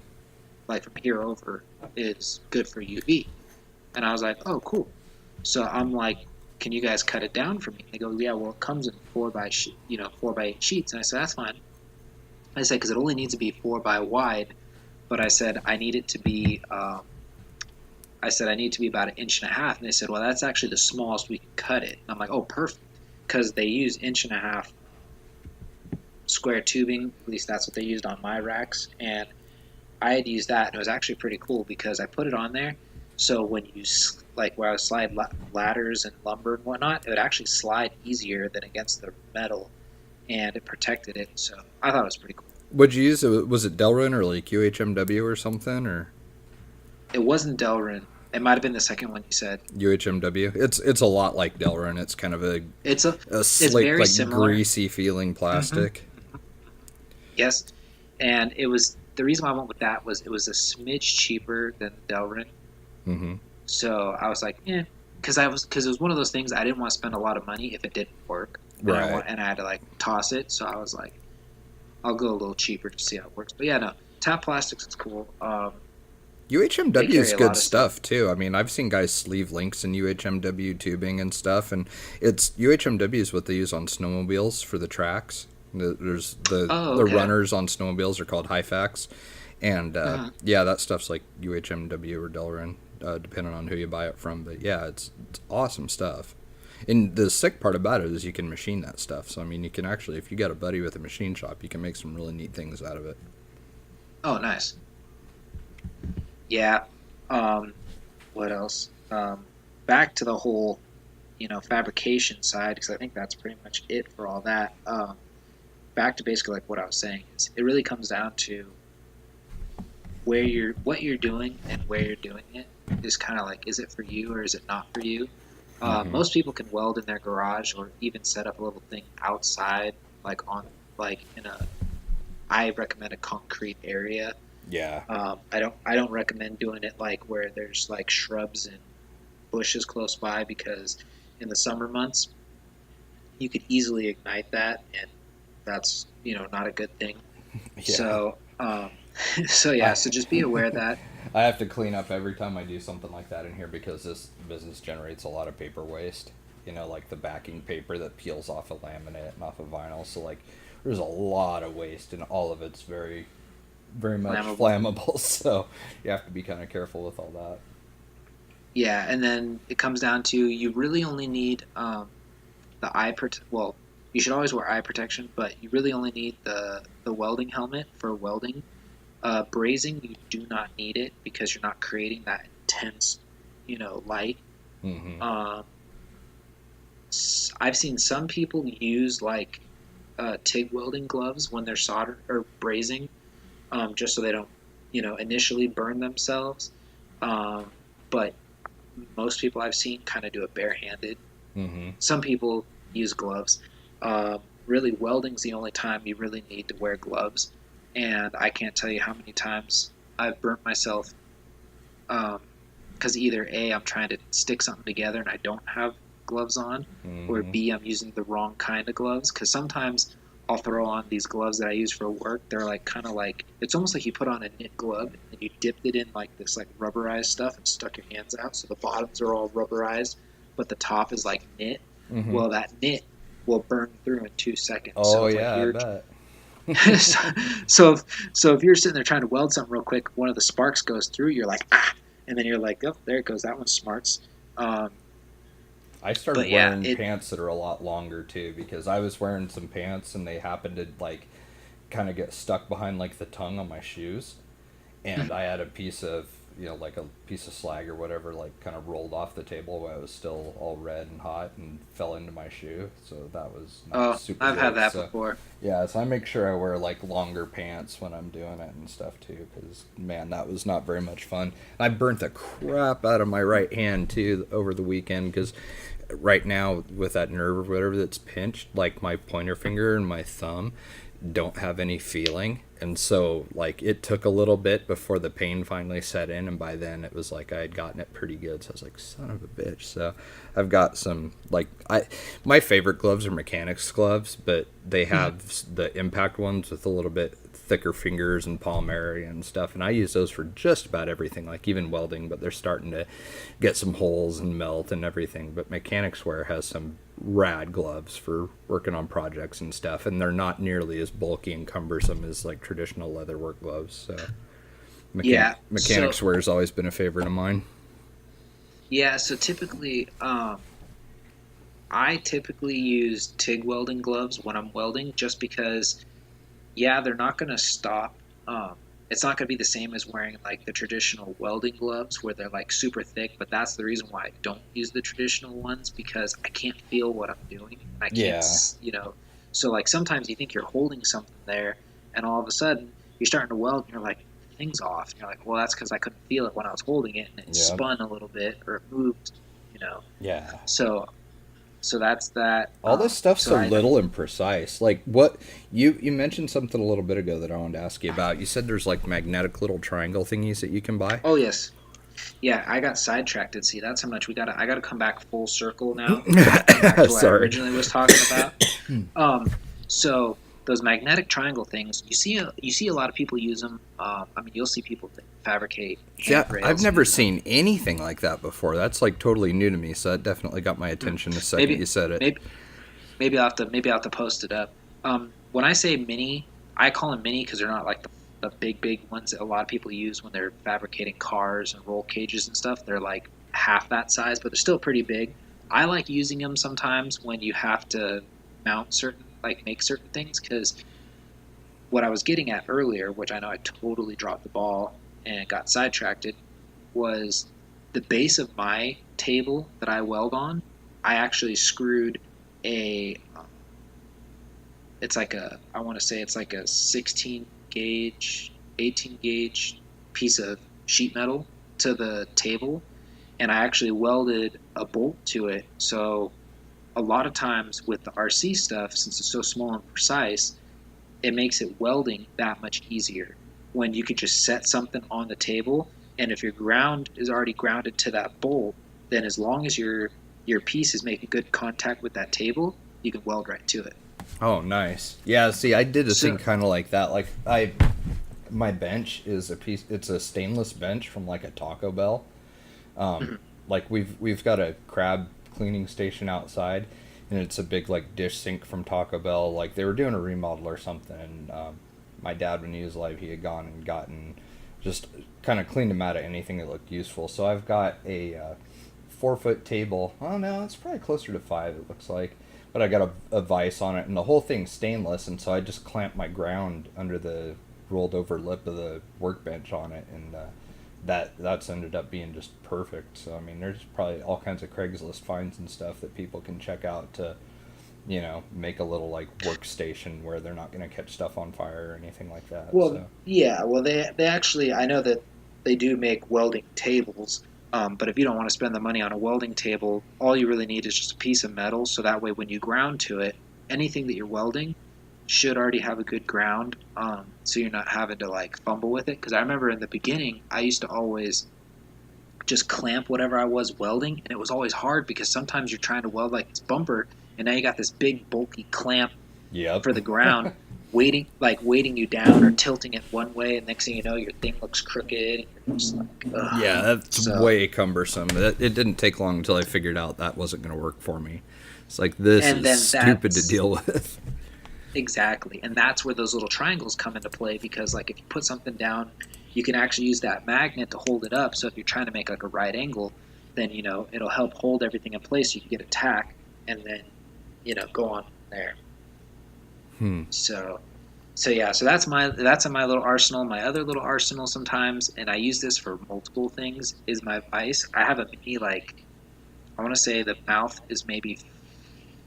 A: like from here over, is good for UV. And I was like, oh, cool. So I'm like, can you guys cut it down for me? They go, yeah, well, it comes in 4x8 sheets. And I said, that's fine. I said, because it only needs to be 4 by wide, but I said I need it to be. I said I need to be about 1.5 inches, and they said, well, that's actually the smallest we can cut it. And I'm like, oh, perfect, because they use 1.5 inch square tubing. At least that's what they used on my racks, and I had used that, and it was actually pretty cool because I put it on there. So when you like where I would slide ladders and lumber and whatnot, it would actually slide easier than against the metal, and it protected it. So I thought it was pretty cool.
B: What'd you use? Was it Delrin or like UHMW or something or
A: It wasn't Delrin. It might have been the second one you said.
B: UHMW? It's a lot like Delrin. It's kind of a
A: It's
B: slick,
A: very
B: like
A: similar.
B: greasy feeling plastic.
A: Yes, and it was the reason why I went with that was it was a smidge cheaper than Delrin.
B: Mm-hmm.
A: So I was like, because it was one of those things I didn't want to spend a lot of money if it didn't work,
B: Right.
A: and I had to like toss it. So I was like, I'll go a little cheaper to see how it works. But yeah, no, Tap Plastics is cool. They
B: UHMW
A: carry
B: is
A: a lot
B: good
A: of stuff.
B: stuff too. I mean, I've seen guys sleeve links in UHMW tubing and stuff, and it's UHMW is what they use on snowmobiles for the tracks. There's
A: Oh,
B: the
A: okay.
B: runners on snowmobiles are called Hyfax, and
A: Uh-huh.
B: yeah, that stuff's like UHMW or Delrin, depending on who you buy it from. But yeah, it's awesome stuff. And the sick part about it is you can machine that stuff. So I mean, you can actually, if you got a buddy with a machine shop, you can make some really neat things out of it.
A: Oh, nice. Yeah. Um, what else? Back to the whole, fabrication side, because I think that's pretty much it for all that. Back to basically like what I was saying is it really comes down to what you're doing and where you're doing it is kind of like, is it for you or is it not for you?
B: Mm-hmm.
A: Most people can weld in their garage or even set up a little thing outside, like in a. I recommend a concrete area.
B: Yeah.
A: I don't recommend doing it like where there's like shrubs and bushes close by because in the summer months you could easily ignite that, and that's not a good thing.
B: Yeah.
A: So so yeah,
B: I
A: so just be aware of that.
B: I have to clean up every time I do something like that in here because this business generates a lot of paper waste. You know, like the backing paper that peels off of laminate and off of vinyl. So like, there's a lot of waste, and all of it's very, very much
A: Flammable.
B: flammable. So you have to be kind of careful with all that.
A: Yeah, and then it comes down to you really only need the well, you should always wear eye protection, but you really only need the welding helmet for welding. Brazing, you do not need it because you're not creating that intense, light.
B: Mm-hmm.
A: Um, I've seen some people use like TIG welding gloves when they're solder or brazing, just so they don't, initially burn themselves. Um, but most people I've seen kind of do it barehanded.
B: Mm-hmm.
A: Some people use gloves. Really, welding's the only time you really need to wear gloves. And I can't tell you how many times I've burnt myself because either A, I'm trying to stick something together and I don't have gloves on, or
B: Mm-hmm.
A: B, I'm using the wrong kind of gloves. Because sometimes I'll throw on these gloves that I use for work. They're like kind of like it's almost like you put on a knit glove and you dipped it in like this like rubberized stuff and stuck your hands out, so the bottoms are all rubberized, but the top is like knit.
B: Mm-hmm.
A: Well, that knit will burn through in 2 seconds.
B: Oh
A: So if like
B: yeah, I
A: you're
B: bet.
A: so, so if you're sitting there trying to weld something real quick, one of the sparks goes through, you're like, ah, and then you're like, oh, there it goes, that one smarts. Um,
B: I
A: but
B: started
A: yeah,
B: wearing pants that are a lot longer too because I was wearing some pants and they happened to like kind of get stuck behind like the tongue on my shoes, and I had a piece of like a piece of slag or whatever like kind of rolled off the table while it was still all red and hot and fell into my shoe, so that was not super
A: I've had
B: great.
A: that
B: So
A: before.
B: yeah, so I make sure I wear like longer pants when I'm doing it and stuff too, because man, that was not very much fun. I burnt the crap out of my right hand too over the weekend because right now with that nerve or whatever that's pinched, like my pointer finger and my thumb don't have any feeling, and so like it took a little bit before the pain finally set in, and by then it was like I had gotten it pretty good. So I was like, son of a bitch. So I've got some like I my favorite gloves are mechanics gloves, but they have the impact ones with a little bit thicker fingers and palm area and stuff, and I use those for just about everything, like even welding, but they're starting to get some holes and melt and everything. But Mechanics Wear has some rad gloves for working on projects and stuff, and they're not nearly as bulky and cumbersome as like traditional leatherwork gloves. So
A: Yeah. So
B: Mechanics Wear has always been a favorite of mine.
A: yeah. So typically, I typically use TIG welding gloves when I'm welding, just because yeah, they're not going to stop. It's not going to be the same as wearing like the traditional welding gloves where they're like super thick. But that's the reason why I don't use the traditional ones, because I can't feel what I'm doing. I can't,
B: Yeah,
A: So like sometimes you think you're holding something there, and all of a sudden you're starting to weld, and you're like, things off. And you're like, well, that's because I couldn't feel it when I was holding it, and it
B: yeah,
A: spun a little bit or it moved. You know,
B: yeah.
A: so so that's that.
B: All this stuff's
A: So
B: so
A: I
B: little and precise. Like what you mentioned something a little bit ago that I wanted to ask you about. You said there's like magnetic little triangle thingies that you can buy.
A: Oh yes, yeah. I got sidetracked. See, that's how much we got. I got to come back full circle now. Come back to what I
B: Sorry.
A: originally was talking about. Um, so those magnetic triangle things, you see a lot of people use them. I mean, you'll see people fabricate
B: Yeah, I've
A: handrails
B: never
A: using them.
B: seen anything like that before. That's like totally new to me. So that definitely got my
A: Hmm.
B: attention the second
A: Maybe,
B: you said it.
A: maybe, maybe I'll have to post it up. When I say mini, I call them mini because they're not like the big ones that a lot of people use when they're fabricating cars and roll cages and stuff. They're like half that size, but they're still pretty big. I like using them sometimes when you have to mount certain, like make certain things, because what I was getting at earlier, which I know I totally dropped the ball and got sidetracked, was the base of my table that I weld on. I actually screwed a. It's like a. I want to say it's like a 16 gauge, 18 gauge piece of sheet metal to the table, and I actually welded a bolt to it. So a lot of times with the RC stuff, since it's so small and precise, it makes it welding that much easier when you could just set something on the table, and if your ground is already grounded to that bolt, then as long as your piece is making good contact with that table, you can weld right to it.
B: Oh, nice. Yeah, see, I did a thing
A: So
B: kind of like that. Like my bench is a piece. It's a stainless bench from like a Taco Bell. Um,
A: mhm.
B: like we've got a crab cleaning station outside, and it's a big like dish sink from Taco Bell. Like they were doing a remodel or something. And, my dad, when he was alive, he had gone and gotten just kind of cleaned them out of anything that looked useful. So I've got a 4 foot table. Oh no, it's probably closer to 5. It looks like. But I got a vise on it, and the whole thing's stainless, and so I just clamped my ground under the rolled over lip of the workbench on it, and that's ended up being just perfect. So I mean, there's probably all kinds of Craigslist finds and stuff that people can check out to, make a little like workstation where they're not going to catch stuff on fire or anything like that.
A: Well,
B: So
A: yeah, well they actually, I know that they do make welding tables, but if you don't want to spend the money on a welding table, all you really need is just a piece of metal. So that way, when you ground to it, anything that you're welding should already have a good ground, so you're not having to like fumble with it. Because I remember in the beginning, I used to always just clamp whatever I was welding, and it was always hard because sometimes you're trying to weld like this bumper, and now you got this big bulky clamp
B: yep.
A: for the ground, weighting you down or tilting it one way, and next thing you know, your thing looks crooked, and you're just like, ugh.
B: Yeah, that's
A: So,
B: way cumbersome. It didn't take long until I figured out that wasn't going to work for me. It's like, this
A: and
B: is
A: then
B: stupid to
A: that's
B: deal with.
A: exactly, and that's where those little triangles come into play, because like if you put something down, you can actually use that magnet to hold it up. So if you're trying to make like a right angle, then it'll help hold everything in place. So you can get a tack, and then go on from there.
B: Hmm.
A: So yeah, so that's in my little arsenal. My other little arsenal sometimes, and I use this for multiple things, is my vise. I have a mini, like, I want to say the mouth is maybe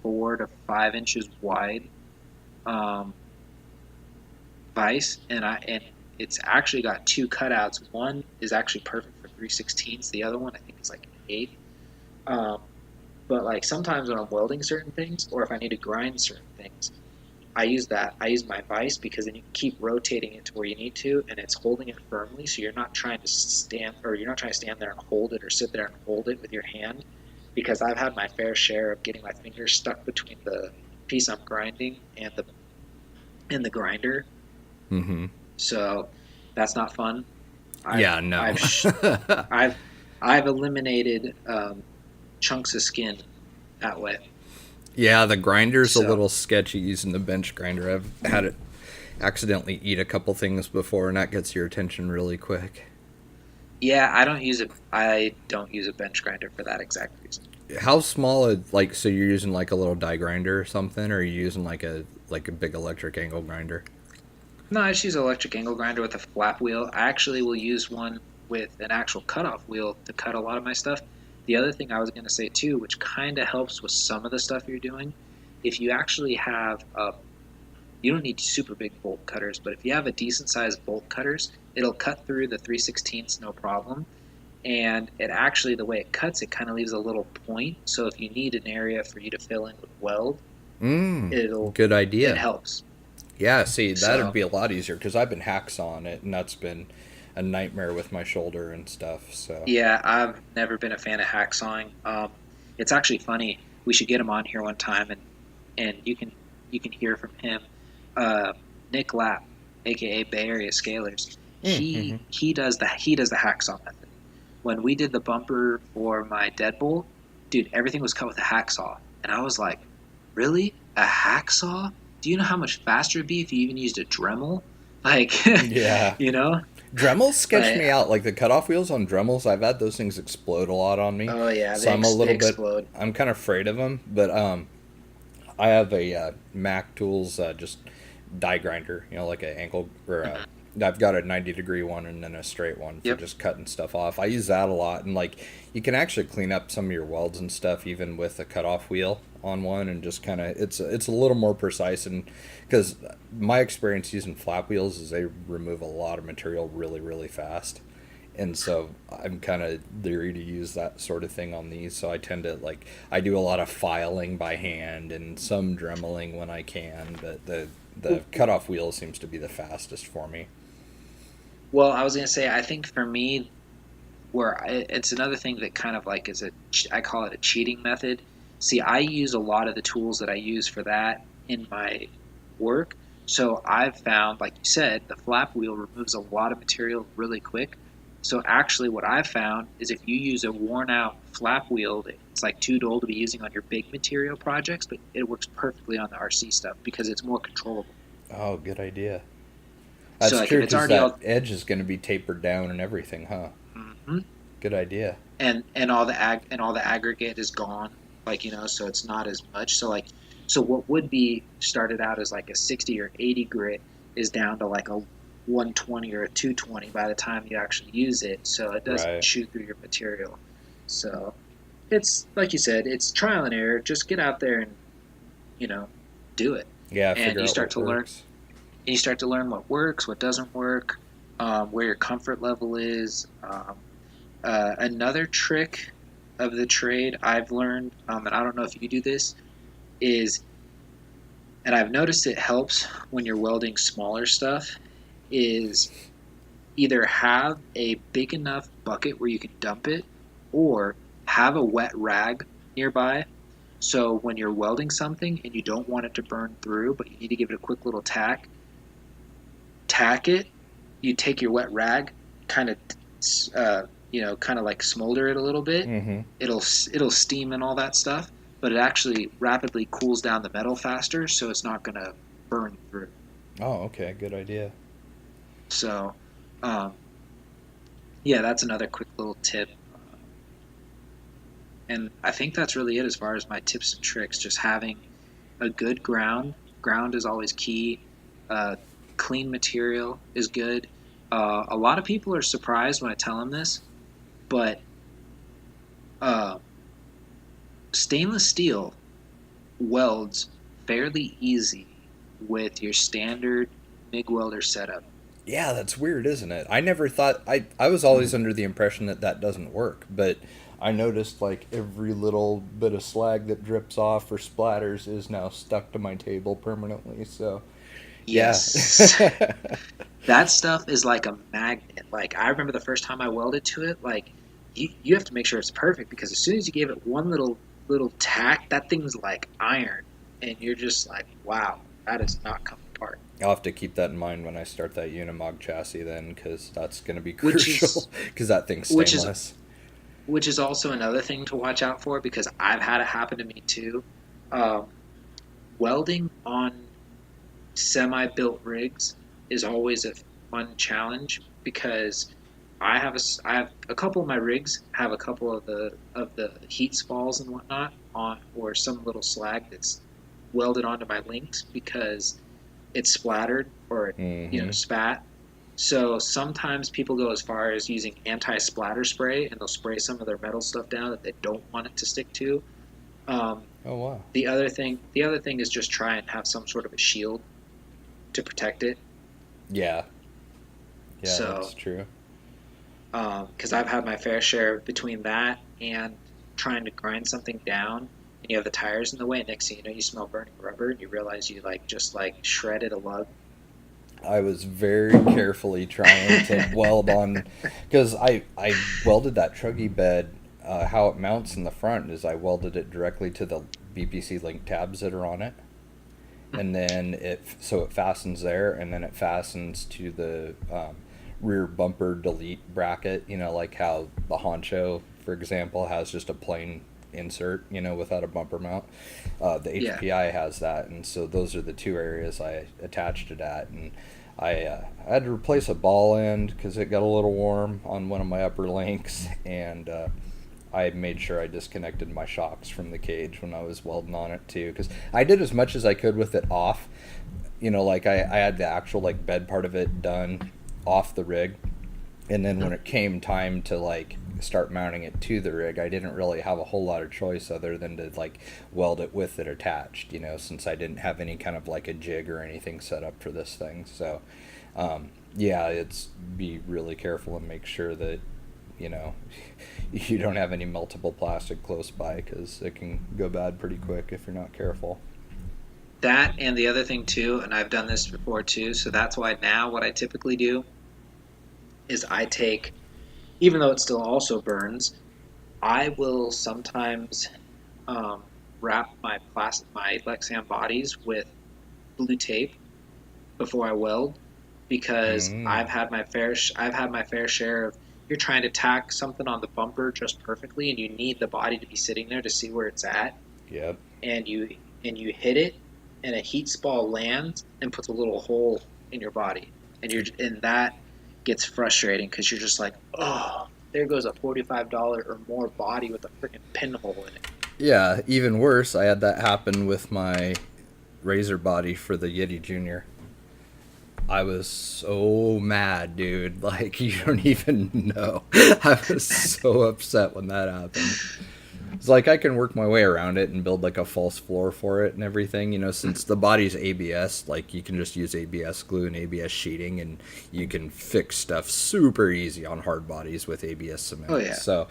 A: 4 to 5 inches wide, um, vise, and it's actually got two cutouts. One is actually perfect for 3/16. The other one I think is like an eighth. Um, but like sometimes when I'm welding certain things, or if I need to grind certain things, I use that. I use my vise, because then you can keep rotating it to where you need to, and it's holding it firmly. So you're not trying to stand there and hold it, or sit there and hold it with your hand. Because I've had my fair share of getting my fingers stuck between the piece I'm grinding and the grinder,
B: Mm-hmm.
A: So that's not fun. I've
B: Yeah, no.
A: I've sh- I've I've eliminated chunks of skin that way.
B: Yeah, the grinder's a
A: So
B: little sketchy using the bench grinder. I've had it accidentally eat a couple things before, and that gets your attention really quick.
A: yeah, I don't use a bench grinder for that exact reason.
B: How small like so you're using like a little die grinder or something, or are you using like a big electric angle grinder?
A: No, I just use an electric angle grinder with a flap wheel. I actually will use one with an actual cutoff wheel to cut a lot of my stuff. The other thing I was going to say too, which kind of helps with some of the stuff you're doing, if you actually have you don't need super big bolt cutters, but if you have a decent sized bolt cutters, it'll cut through the 3/16 no problem. And it actually, the way it cuts, it kind of leaves a little point. So if you need an area for you to fill in with weld, it'll
B: Good
A: it
B: idea.
A: helps.
B: Yeah, see, that'd
A: So
B: be a lot easier because I've been hacksawing it, and that's been a nightmare with my shoulder and stuff. So,
A: yeah, I've never been a fan of hacksawing. It's actually funny. We should get him on here one time, and you can hear from him. Uh, Nick Lapp, aka Bay Area Scalers, he
B: mm-hmm.
A: he does the hacksaw method. When we did the bumper for my deadbolt, dude, everything was cut with a hacksaw, and I was like, really, a hacksaw? Do you know how much faster it'd be if you even used a Dremel? Like,
B: Yeah,
A: you know,
B: Dremels sketch
A: but
B: me out. Like the cutoff wheels on Dremels, I've had those things explode a lot on me,
A: oh yeah,
B: so
A: they
B: I'm a
A: they
B: little bit.
A: explode.
B: I'm kind of afraid of them, but I have a Mac Tools just die grinder, like an ankle or I've got a 90-degree one and then a straight one for
A: Yep.
B: just cutting stuff off. I use that a lot, and like you can actually clean up some of your welds and stuff even with a cutoff wheel on one, and just kind of it's a little more precise. And because my experience using flap wheels is they remove a lot of material really really fast, and so I'm kind of leery to use that sort of thing on these. So I tend to I do a lot of filing by hand and some dremeling when I can, but the cutoff wheel seems to be the fastest for me.
A: Well, I was gonna say, I think for me, it's another thing that kind of like I call it a cheating method. See, I use a lot of the tools that I use for that in my work. So I've found, like you said, the flap wheel removes a lot of material really quick. So actually, what I've found is if you use a worn out flap wheel, it's like too dull to be using on your big material projects, but it works perfectly on the RC stuff because it's more controllable.
B: Oh, good idea.
A: So
B: That's
A: like if
B: true
A: it's
B: because
A: already
B: that
A: all,
B: edge is going to be tapered down and everything, huh?
A: Mhm.
B: Good idea.
A: and all the aggregate is gone, like so it's not as much. So what would be started out as like a 60 or 80 grit is down to like a 120 or a 220 by the time you actually use it, so it doesn't
B: Right.
A: chew through your material. So it's like you said, it's trial and error. Just get out there and you know do it,
B: Yeah,
A: and
B: figure
A: you
B: out
A: start
B: what
A: to learn.
B: works.
A: You start to learn what works, what doesn't work, where your comfort level is. Another trick of the trade I've learned, and I don't know if you do this, is, and I've noticed it helps when you're welding smaller stuff, is either have a big enough bucket where you can dump it, or have a wet rag nearby. So when you're welding something and you don't want it to burn through, but you need to give it a quick little tack it. You take your wet rag, kind of, kind of like smolder it a little bit.
B: Mm-hmm.
A: It'll steam and all that stuff, but it actually rapidly cools down the metal faster, so it's not gonna burn through.
B: Oh, okay. Good idea.
A: So, um, yeah, that's another quick little tip. And I think that's really it as far as my tips and tricks. Just having a good ground. Ground is always key. Uh, Clean material is good. A lot of people are surprised when I tell them this, but uh, stainless steel welds fairly easy with your standard MIG welder setup.
B: Yeah, that's weird, isn't it? I never thought I was always under the impression that that doesn't work, but I noticed like every little bit of slag that drips off or splatters is now stuck to my table permanently. So, yeah.
A: Yes, that stuff is like a magnet. Like I remember the first time I welded to it, like you have to make sure it's perfect because as soon as you gave it one little tack, that thing's like iron, and you're just like, wow, that is not coming apart.
B: I'll have to keep that in mind when I start that Unimog chassis then, because that's going to be
A: Which
B: crucial,
A: is
B: because that thing's
A: which is
B: stainless.
A: which is also another thing to watch out for because I've had it happen to me too. Um, Welding on semi-built rigs is always a fun challenge because I have a couple of my rigs have a couple of the heat spalls and whatnot on or some little slag that's welded onto my links because it's splattered or
B: Mm-hmm.
A: spat. So sometimes people go as far as using anti-splatter spray and they'll spray some of their metal stuff down that they don't want it to stick to. Um,
B: Oh, wow.
A: the other thing is just try and have some sort of a shield to protect it.
B: Yeah. Yeah,
A: So,
B: that's true.
A: because I've had my fair share between that and trying to grind something down, and you have the tires in the way. Next thing you know, you smell burning rubber, and you realize you like shredded a lug.
B: I was very carefully trying to weld on, because I welded that truggy bed. How it mounts in the front is I welded it directly to the BPC link tabs that are on it, and then it fastens there, and then it fastens to the rear bumper delete bracket. You know, like how the Honcho, for example, has just a plain insert, without a bumper mount. The
A: Yeah,
B: HPI has that, and so those are the two areas I attached it at. And I had to replace a ball end because it got a little warm on one of my upper links, and I made sure I disconnected my shocks from the cage when I was welding on it too, because I did as much as I could with it off. Like I had the actual like bed part of it done off the rig, and then when it came time to like start mounting it to the rig, I didn't really have a whole lot of choice other than to like weld it with it attached, since I didn't have any kind of like a jig or anything set up for this thing. So yeah, it's be really careful and make sure that you know you don't have any meltable plastic close by, because it can go bad pretty quick if you're not careful.
A: that and the other thing too, and I've done this before too. So that's why now what I typically do is I take, even though it still also burns, I will sometimes um, wrap my Lexan bodies with blue tape before I weld because
B: Mm,
A: I've had my fair share of you're trying to tack something on the bumper just perfectly and you need the body to be sitting there to see where it's at
B: yep.
A: and you hit it and a heat spall lands and puts a little hole in your body and that gets frustrating because you're just like, oh, there goes a $45 or more body with a freaking pinhole in it.
B: Yeah, even worse, I had that happen with my razor body for the Yeti Junior. I was so mad, dude. Like, you don't even know. I was so upset when that happened. It's like I can work my way around it and build like a false floor for it and everything. Since the body's ABS, like you can just use ABS glue and ABS sheeting, and you can fix stuff super easy on hard bodies with ABS
A: Oh
B: cement.
A: yeah.
B: So,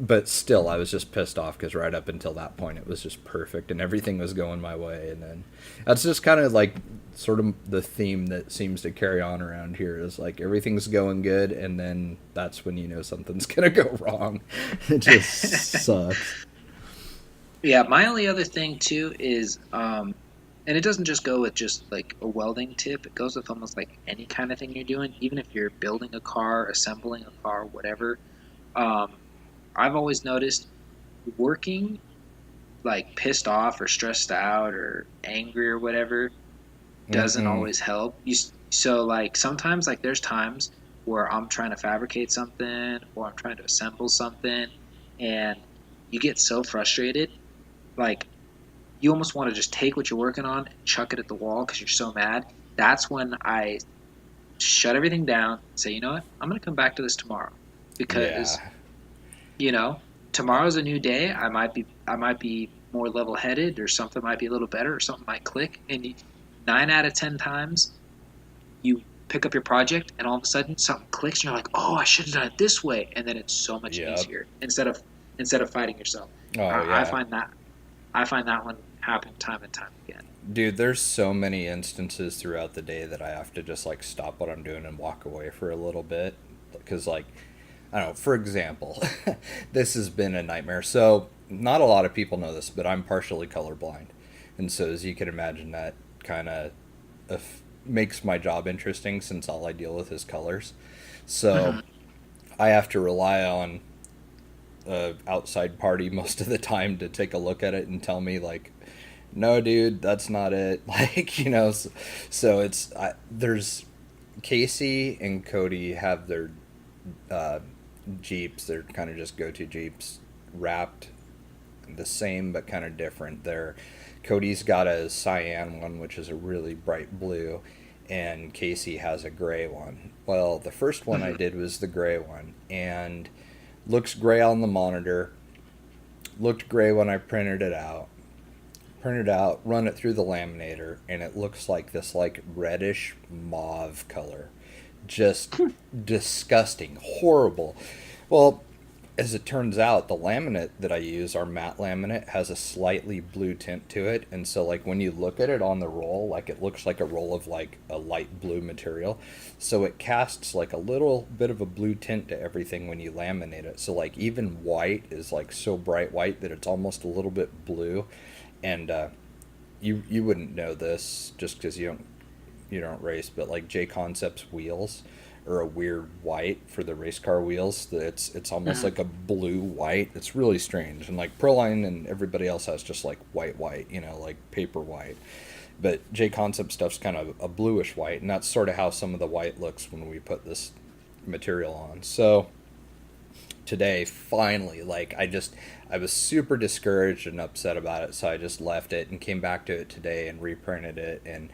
B: but still, I was just pissed off because right up until that point, it was just perfect and everything was going my way. And then that's just kind of like sort of the theme that seems to carry on around here is like everything's going good, and then that's when something's gonna go wrong. It just sucks.
A: Yeah, my only other thing too is, and it doesn't just go with just like a welding tip. It goes with almost like any kind of thing you're doing, even if you're building a car, assembling a car, whatever. Um, I've always noticed working like pissed off or stressed out or angry or whatever doesn't
B: Mm-mm.
A: always help. So like sometimes like there's times where I'm trying to fabricate something or I'm trying to assemble something, and you get so frustrated, like you almost want to just take what you're working on and chuck it at the wall because you're so mad. That's when I shut everything down and say, you know what, I'm going to come back to this tomorrow
B: Yeah.
A: because you know tomorrow's a new day. I might be more level headed, or something might be a little better, or something might click. And 9 out of 10 times you pick up your project and all of a sudden something clicks and you're like, oh, I should have done it this way, and then it's so much
B: Yep.
A: easier instead of fighting yourself.
B: Oh
A: I
B: yeah.
A: find that I find that one happen time and time again.
B: Dude, there's so many instances throughout the day that I have to just like stop what I'm doing and walk away for a little bit, because like I don't know, for example, this has been a nightmare. So, not a lot of people know this, but I'm partially colorblind. And so as you can imagine, that kind of makes my job interesting since all I deal with is colors. So
A: Hmm.
B: I have to rely on a outside party most of the time to take a look at it and tell me like, no, dude, that's not it. Like, so it's there's Casey and Cody have their uh, Jeeps. They're kind of just go-to Jeeps, wrapped the same but kind of different. They're Cody's got a cyan one, which is a really bright blue, and Casey has a gray one. Well, the first one I
A: Hmm.
B: did was the gray one, and looks gray on the monitor. Looked gray when I printed out, run it through the laminator, and it looks like this like reddish mauve color. Just disgusting, horrible. Well, as it turns out, the laminate that I use, our matte laminate, has a slightly blue tint to it, and so like when you look at it on the roll, like it looks like a roll of like a light blue material. So it casts like a little bit of a blue tint to everything when you laminate it. So like even white is like so bright white that it's almost a little bit blue, and you wouldn't know this just because you don't race, but like J Concepts wheels are a weird white for the race car wheels. It's almost
A: Hmm.
B: like a blue white. It's really strange. And like Proline and everybody else has just like white, like paper white. But J Concept stuff's kind of a bluish white, and that's sort of how some of the white looks when we put this material on. So today finally, like I was super discouraged and upset about it, so I just left it and came back to it today and reprinted it and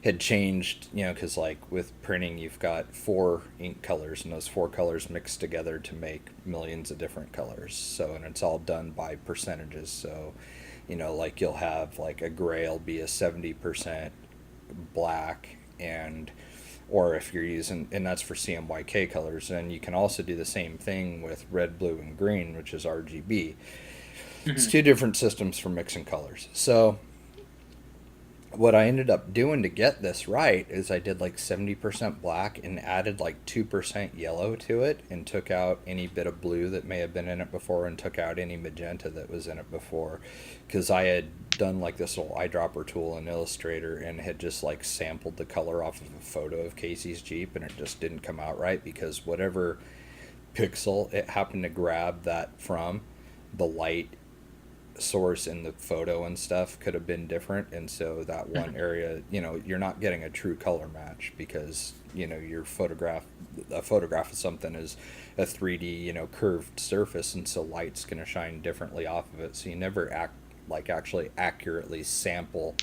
B: had changed, because like with printing you've got four ink colors, and those four colors mixed together to make millions of different colors. So, and it's all done by percentages. So, like you'll have like a gray will be a 70% black, and or if you're using, and that's for CMYK colors, and you can also do the same thing with red, blue, and green, which is RGB. It's
A: Hmm.
B: two different systems for mixing colors. So what I ended up doing to get this right is I did like 70% black and added like 2% yellow to it, and took out any bit of blue that may have been in it before, and took out any magenta that was in it before, because I had done like this little eyedropper tool in Illustrator and had just like sampled the color off of a photo of Casey's Jeep, and it just didn't come out right because whatever pixel it happened to grab that from, the light source in the photo and stuff could have been different, and so that one
A: Hmm.
B: area, you're not getting a true color match because your photograph, a photograph of something is a 3D, curved surface, and so light's going to shine differently off of it, so you never actually accurately sample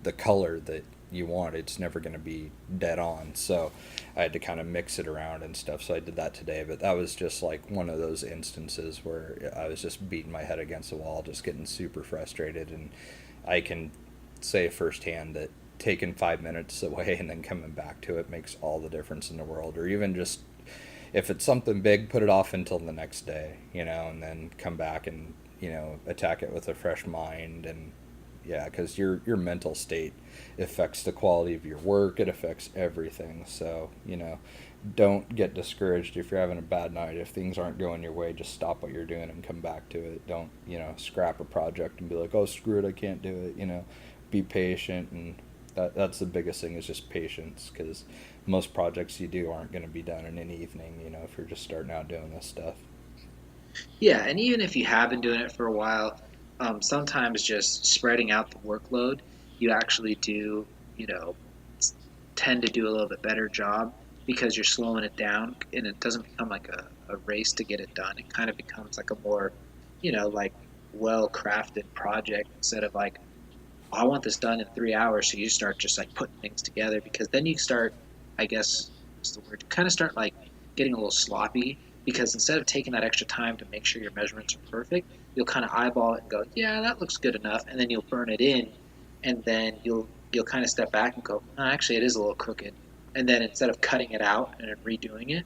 B: the color that you want. It's never going to be dead on. So I had to kind of mix it around and stuff. So I did that today. But that was just like one of those instances where I was just beating my head against the wall, just getting super frustrated. And I can say firsthand that taking 5 minutes away and then coming back to it makes all the difference in the world. Or even just if it's something big, put it off until the next day, and then come back and attack it with a fresh mind. And yeah, because your mental state affects the quality of your work. It affects everything. So don't get discouraged if you're having a bad night. If things aren't going your way, just stop what you're doing and come back to it. Don't scrap a project and be like, oh, screw it, I can't do it. Be patient, and that's the biggest thing is just patience, because most projects you do aren't going to be done in an evening. If you're just starting out doing this stuff.
A: Yeah, and even if you have been doing it for a while, sometimes just spreading out the workload, you actually do, you know, s- tend to do a little bit better job because you're slowing it down and it doesn't become like a race to get it done. It kind of becomes like a more, like well crafted project instead of like, "Oh, I want this done in 3 hours." So you start just like putting things together because then you start, I guess, what's the word? Kind of start like getting a little sloppy because instead of taking that extra time to make sure your measurements are perfect, you'll kind of eyeball it and go, "Yeah, that looks good enough," and then you'll burn it in, and then you'll kind of step back and go, oh, "Actually, it is a little crooked," and then instead of cutting it out and then redoing it,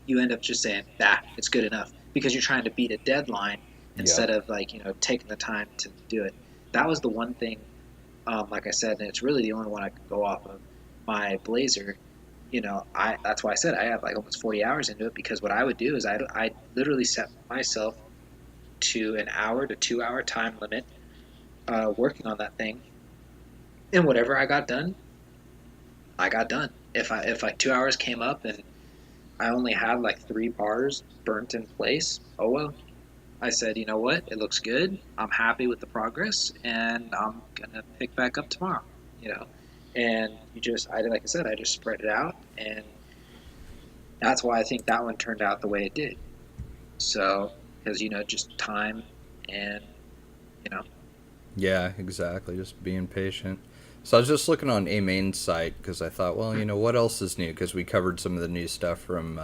A: you end up just saying, "Bah, it's good enough," because you're trying to beat a deadline
B: Yep.
A: instead of like taking the time to do it. That was the one thing, like I said, and it's really the only one I could go off of. My Blazer, I that's why I said I have like almost 40 hours into it because what I would do is I literally set myself to an hour to 2 hour time limit working on that thing, and whatever I got done, I got done. If like 2 hours came up and I only had like 3 bars burnt in place, oh well. I said, you know what? It looks good. I'm happy with the progress, and I'm gonna pick back up tomorrow. You know, and like I said, I just spread it out, and that's why I think that one turned out the way it did. So, because just time, and you know,
B: Yeah, exactly. Just being patient. So I was just looking on A Main's site because I thought, well, what else is new? Because we covered some of the new stuff from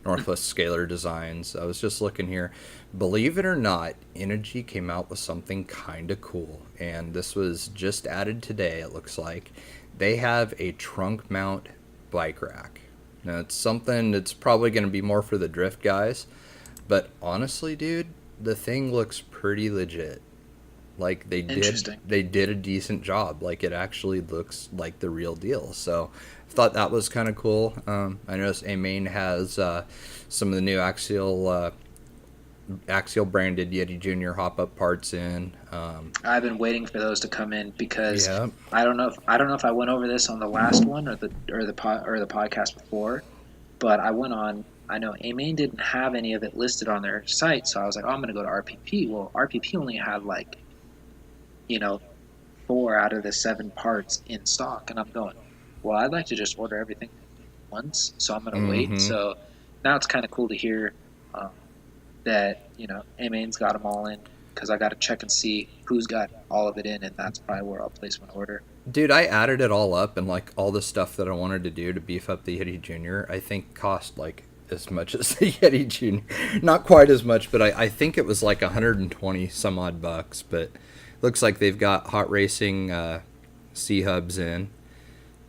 B: Northwest Scalar Designs. I was just looking here. Believe it or not, Integy came out with something kind of cool, and this was just added today. It looks like they have a trunk mount bike rack. Now it's something that's probably going to be more for the drift guys, but honestly, dude, the thing looks pretty legit. Like
A: interesting.
B: they did a decent job. Like it actually looks like the real deal. So I thought that was kind of cool. I noticed A Main has some of the new Axial branded Yeti Junior hop up parts in.
A: I've been waiting for those to come in because
B: Yeah.
A: I don't know if I went over this on the last one or the podcast before, but I went on. I know AMain didn't have any of it listed on their site, so I was like, oh, I'm going to go to RPP. Well, RPP only had like you know 4 out of the 7 parts in stock, and I'm going, well, I'd like to just order everything once, so I'm going to wait.
B: Mm-hmm.
A: So now it's kind of cool to hear um, that AMain's got them all in because I got to check and see who's got all of it in, and that's probably where I'll place my order.
B: Dude, I added it all up, and like all the stuff that I wanted to do to beef up the Yeti Junior, I think cost like as much as the Yeti Junior. Not quite as much, but I think it was like 120 some odd bucks. But looks like they've got hot racing C hubs in,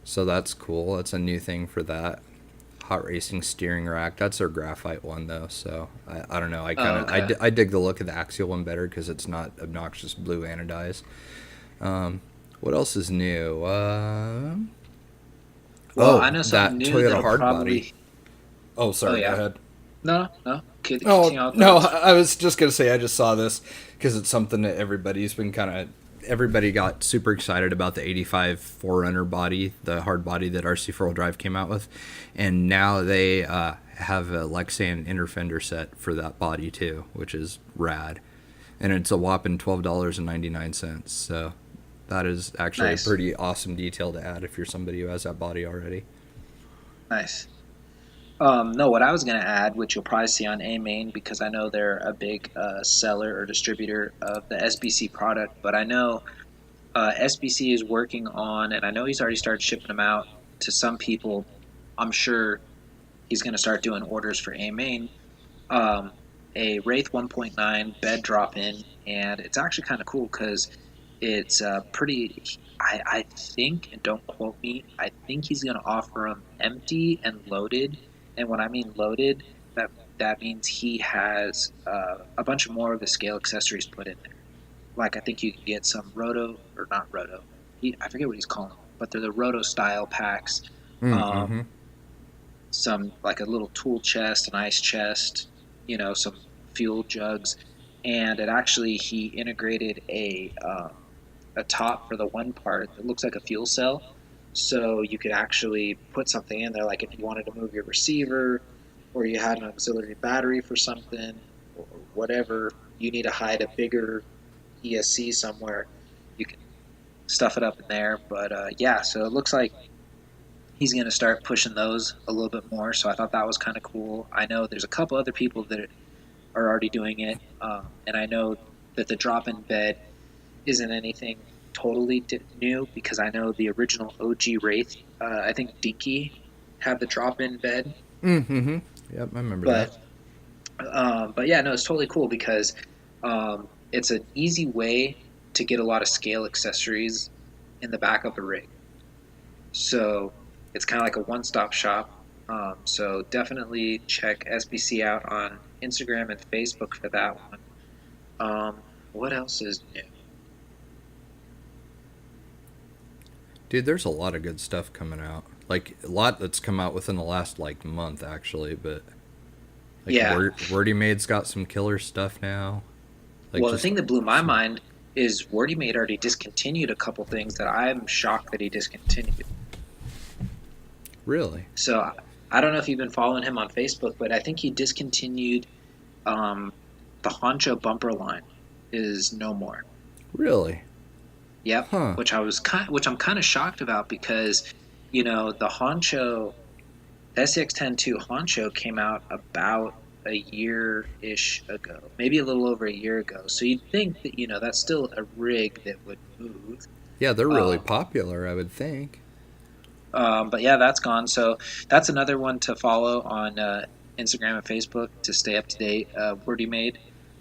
B: so that's cool. That's a new thing for that. Hot racing steering rack. That's their graphite one though, so I don't know. I kind
A: Oh,
B: of
A: okay.
B: I dig the look of the Axial one better because it's not obnoxious blue anodized. Um, what else is new?
A: Well, I know something
B: That
A: new
B: Toyota
A: that'll
B: hard body.
A: probably.
B: Oh,
A: Oh
B: sorry. Go
A: yeah.
B: ahead.
A: No, no.
B: Oh
A: Continue on
B: no,
A: thoughts.
B: I was just gonna say I just saw this because it's something that everybody's been kind of. Everybody got super excited about the 85 Forerunner body, the hard body that RC4 Drive came out with, and now they have a Lexan inner fender set for that body too, which is rad, and it's a whopping $12.99. So that is actually a
A: Nice,
B: pretty awesome detail to add if you're somebody who has that body already.
A: nice. No, what I was gonna add, which you'll probably see on A Main, because I know they're a big seller or distributor of the SBC product, but I know SBC is working on, and I know he's already started shipping them out to some people. I'm sure he's going to start doing orders for A Main. Um, a Wraith 1.9 bed drop in, and it's actually kind of cool because it's pretty. I think, and don't quote me, I think he's going to offer them empty and loaded. And when I mean loaded, that means he has a bunch of more of the scale accessories put in there. Like I think you can get some roto or not roto. I forget what he's calling them, but they're the roto style packs. Um,
B: Mm-hmm.
A: some like a little tool chest, an ice chest, some fuel jugs, and it actually he integrated a top for the one part that looks like a fuel cell, so you could actually put something in there, like if you wanted to move your receiver, or you had an auxiliary battery for something, or whatever you need to hide a bigger ESC somewhere, you can stuff it up in there. But yeah, so it looks like he's going to start pushing those a little bit more. So I thought that was kind of cool. I know there's a couple other people that are already doing it, and I know that the drop-in bed isn't anything totally new because I know the original OG Wraith, I think Dinky had the drop-in bed,
B: Mm-hmm. Yep, I remember that.
A: but yeah, no, it's totally cool because it's an easy way to get a lot of scale accessories in the back of the rig. So it's kind of like a one-stop shop. So definitely check SBC out on Instagram and Facebook for that one. What else is new?
B: Dude, there's a lot of good stuff coming out. Like a lot that's come out within the last like month actually, but like
A: Yeah.
B: Wordy Made's got some killer stuff now. Like
A: Well, the
B: just
A: thing that blew my
B: some.
A: mind is Wordy Made already discontinued a couple things that I'm shocked that he discontinued.
B: Really?
A: So I don't know if you've been following him on Facebook, but I think he discontinued um, the Honcho bumper line is no more.
B: Really?
A: Yep,
B: Huh.
A: which I'm kind of shocked about because the Honcho SCX-10 Honcho came out about a year-ish ago, maybe a little over a year ago. So you'd think that that's still a rig that would move.
B: Yeah, they're really
A: Um,
B: popular, I would think.
A: but yeah, that's gone. So that's another one to follow on Instagram and Facebook to stay up to date. Wordy Made,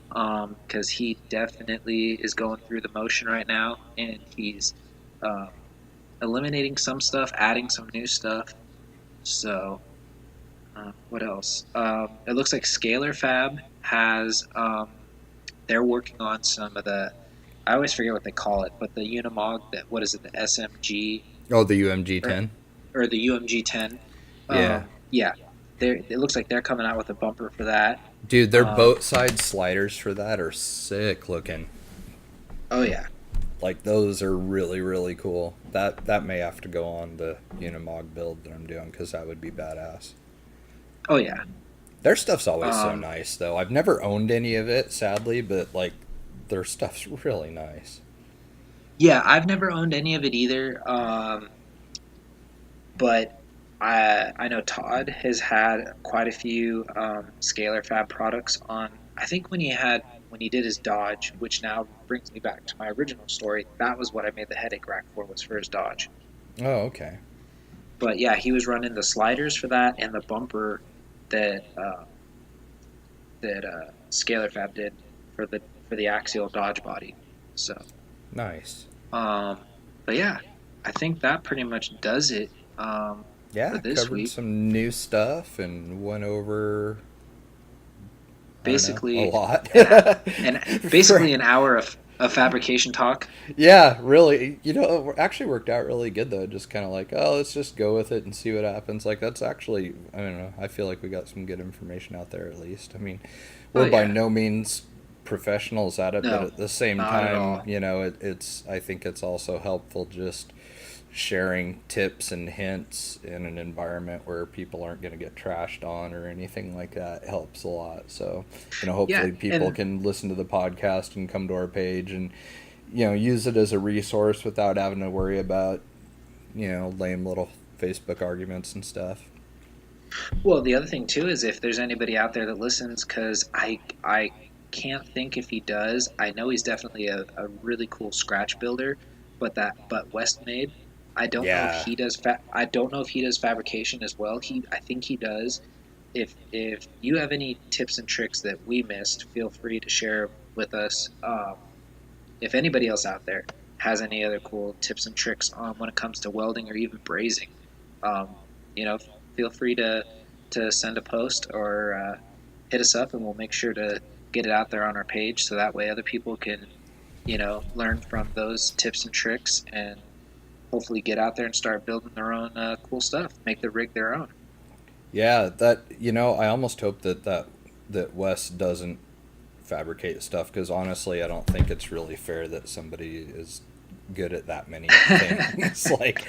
A: because he definitely is going through the motion right now, and he's um, eliminating some stuff, adding some new stuff. So what else? It looks like Scalar Fab has. They're working on some of the. I always forget what they call it, but the Unimog. That what is it? The SMG
B: Oh, the UMG
A: or
B: 10?
A: the UMG 10.
B: Yeah.
A: Yeah, it looks like they're coming out with a bumper for that.
B: Dude, their
A: Um,
B: boat side sliders for that are sick looking.
A: oh yeah,
B: Like those are really really cool. That may have to go on the Unimog build that I'm doing because that would be badass.
A: oh yeah.
B: Their stuff's always so
A: Um,
B: nice though. I've never owned any of it sadly, but like their stuff's really nice.
A: yeah, I've never owned any of it either. But I know Todd has had quite a few Scalar Fab products on. I think when he did his Dodge, which now brings me back to my original story. That was what I made the headache rack for, was for his Dodge.
B: Oh, okay.
A: But yeah, he was running the sliders for that and the bumper that Scalar Fab did for the Axial Dodge body. So,
B: Nice.
A: um, but yeah, I think that pretty much does it for
B: Yeah,
A: this
B: covered
A: week.
B: some new stuff and went over I don't know, a
A: Basically
B: lot.
A: an
B: For-
A: basically an hour of fabrication talk.
B: yeah, really. You know, it actually worked out really good though. Just kind of like, oh, let's just go with it and see what happens. Like that's actually, I don't know. I feel like we got some good information out there at least. I mean,
A: Oh
B: we're by
A: yeah,
B: no means professionals at it, but
A: no,
B: at the same
A: not at
B: time,
A: all.
B: it's. I think it's also helpful just sharing tips and hints in an environment where people aren't going to get trashed on or anything like that helps a lot. So,
A: Yeah,
B: hopefully people
A: and
B: can listen to the podcast and come to our page and use it as a resource without having to worry about lame little Facebook arguments and stuff.
A: well, the other thing too is if there's anybody out there that listens, because I can't think if he does. I know he's definitely a really cool scratch builder, but West made. I don't know if
B: Yeah.
A: he does. I don't know if he does fabrication as well. I think he does. If you have any tips and tricks that we missed, feel free to share with us. If anybody else out there has any other cool tips and tricks on when it comes to welding or even brazing, um, you know, feel free to send a post or hit us up, and we'll make sure to get it out there on our page so that way other people can learn from those tips and tricks and hopefully get out there and start building their own cool stuff, make the rig their own.
B: Yeah, I almost hope that Wes doesn't fabricate stuff because honestly, I don't think it's really fair that somebody is good at that many things. Like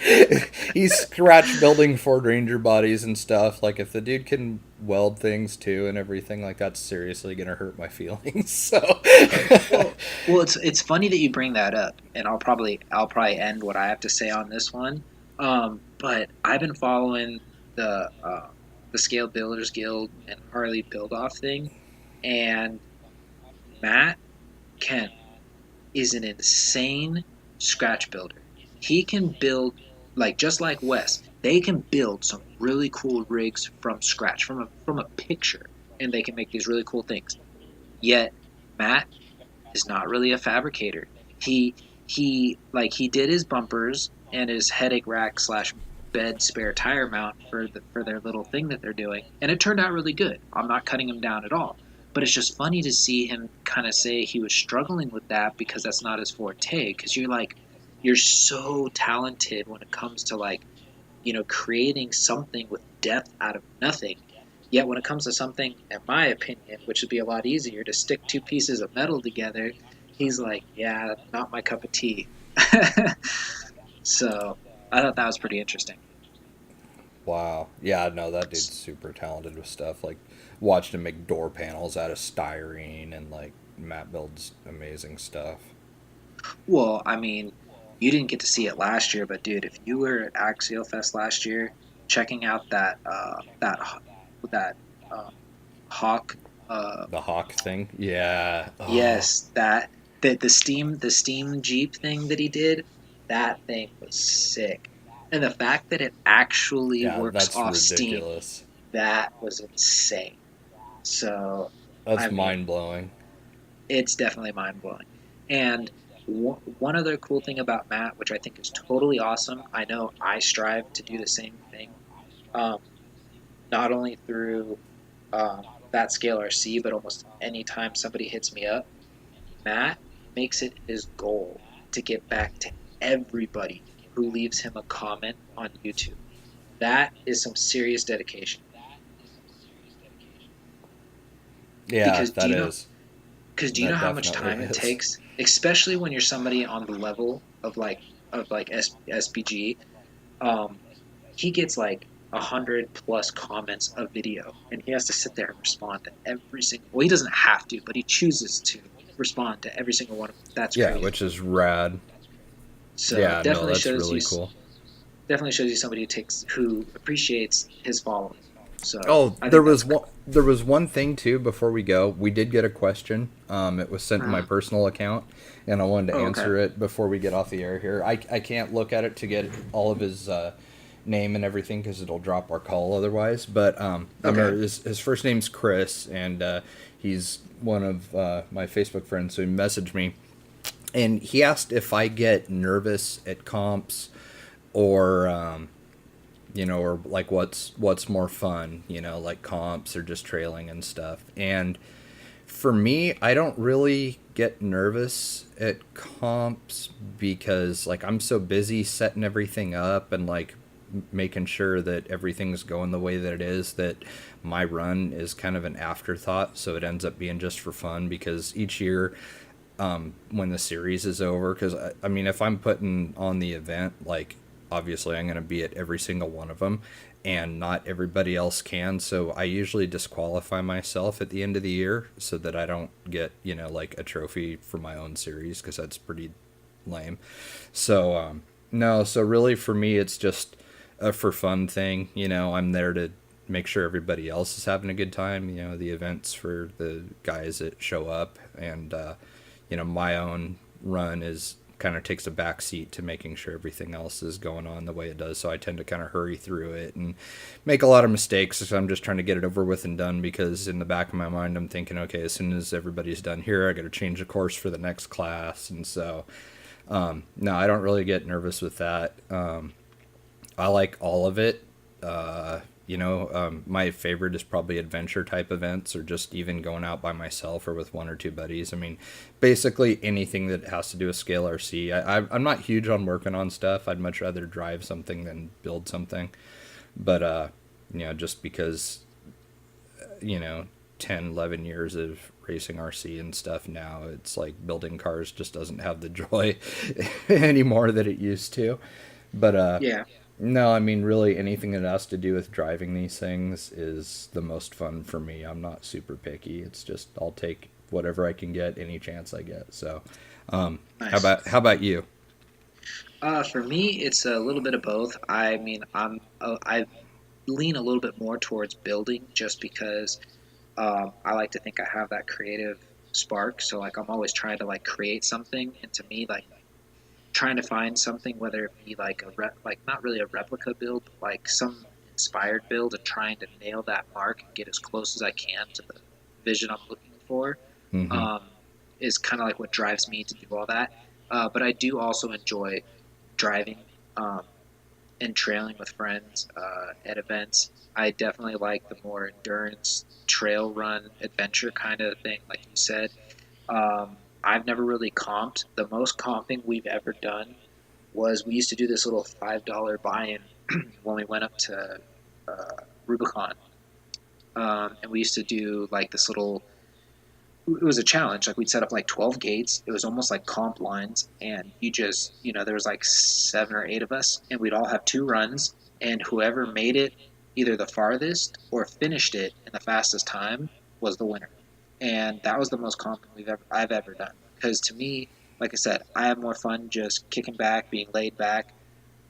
B: he's scratch building Ford Ranger bodies and stuff. Like if the dude can weld things too and everything, like that's seriously gonna hurt my feelings. So
A: Well, it's funny that you bring that up, and I'll probably end what I have to say on this one. But I've been following the Scale Builders Guild and Harley Build Off thing, and Matt Kent is an insane scratch builder. He can build like just like Wes. They can build some really cool rigs from scratch, from a picture, and they can make these really cool things. Yet Matt is not really a fabricator. He did his bumpers and his headache rack slash bed spare tire mount for their little thing that they're doing, and it turned out really good. I'm not cutting him down at all, but it's just funny to see him kind of say he was struggling with that because that's not his forte. Because you're so talented when it comes to creating something with depth out of nothing. Yet when it comes to something, in my opinion, which would be a lot easier to stick two pieces of metal together, he's like, yeah, not my cup of tea. So I thought that was pretty interesting.
B: Wow. Yeah, no, that dude's super talented with stuff. Like, watched him make door panels out of styrene, and like Matt builds amazing stuff.
A: Well, I mean, you didn't get to see it last year, but dude, if you were at Axial Fest last year, checking out that um, hawk, uh,
B: The hawk thing. Yeah. Oh,
A: yes, the steam Jeep thing that he did, that thing was sick, and the fact that it actually
B: yeah,
A: works
B: that's
A: off Steam,
B: ridiculous.
A: that was insane. So, I
B: That's
A: mean,
B: mind blowing.
A: it's definitely mind blowing. And one other cool thing about Matt, which I think is totally awesome, I know I strive to do the same thing, um, not only through that scale RC, but almost any time somebody hits me up, Matt makes it his goal to get back to everybody who leaves him a comment on YouTube. That is some serious dedication.
B: Yeah,
A: Because do
B: that
A: you know
B: is.
A: Because do you know
B: That
A: how much
B: definitely
A: time it
B: is.
A: takes, especially when you're somebody on the level of like SPG? Um, he gets like 100 plus comments a video, and he has to sit there and respond to every single. Well, he doesn't have to, but he chooses to respond to every single one of them. That's
B: Yeah,
A: crazy.
B: which is rad.
A: So
B: Yeah, no, that's really cool.
A: definitely shows you somebody who appreciates his following. So
B: Oh,
A: I think that's
B: there was one thing too before we go. We did get a question. It was sent to my
A: uh,
B: personal account, and I wanted to
A: oh, okay,
B: answer it before we get off the air here. I can't look at it to get all of his name and everything because it'll drop our call otherwise. But I
A: okay,
B: remember his first name's Chris, and he's one of my Facebook friends. So he messaged me, and he asked if I get nervous at comps or or like what's more fun, like comps or just trailing and stuff. And for me, I don't really get nervous at comps because like I'm so busy setting everything up and like making sure that everything's going the way that it is, that my run is kind of an afterthought, so it ends up being just for fun because each year, when the series is over, because I mean, if I'm putting on the event, like obviously I'm going to be at every single one of them, and not everybody else can. So I usually disqualify myself at the end of the year so that I don't get like a trophy for my own series because that's pretty lame. So no, so really for me it's just a for fun thing. I'm there to make sure everybody else is having a good time. The events for the guys that show up, and my own run is kind of takes a back seat to making sure everything else is going on the way it does. So I tend to kind of hurry through it and make a lot of mistakes. So I'm just trying to get it over with and done because in the back of my mind, I'm thinking, okay, as soon as everybody's done here, I got to change the course for the next class. And so, no, I don't really get nervous with that. I like all of it. My favorite is probably adventure type events or just even going out by myself or with one or two buddies. I mean, basically anything that has to do with scale RC. I'm not huge on working on stuff. I'd much rather drive something than build something. But, just because, you know, 10, 11 years of racing RC and stuff now, it's like building cars just doesn't have the joy anymore that it used to. But
A: yeah.
B: no, I mean, really, anything that has to do with driving these things is the most fun for me. I'm not super picky. It's just I'll take whatever I can get, any chance I get. So,
A: Nice.
B: how about you?
A: For me, it's a little bit of both. I mean, I lean a little bit more towards building just because I like to think I have that creative spark. So like I'm always trying to like create something, and to me, like trying to find something, whether it be like like not really a replica build, but like some inspired build, and trying to nail that mark and get as close as I can to the vision I'm looking for,
B: Mm-hmm.
A: um, is kind of like what drives me to do all that. But I do also enjoy driving um, and trailing with friends at events. I definitely like the more endurance trail run adventure kind of thing, like you said. I've never really comped. The most comping we've ever done was we used to do this little $5 buy-in when we went up to Rubicon, and we used to do like this little. It was a challenge. Like we'd set up like 12 gates. It was almost like comp lines, and you just there was like 7 or 8 of us, and we'd all have 2 runs. and whoever made it either the farthest or finished it in the fastest time was the winner. And that was the most common I've ever done. Because to me, like I said, I have more fun just kicking back, being laid back,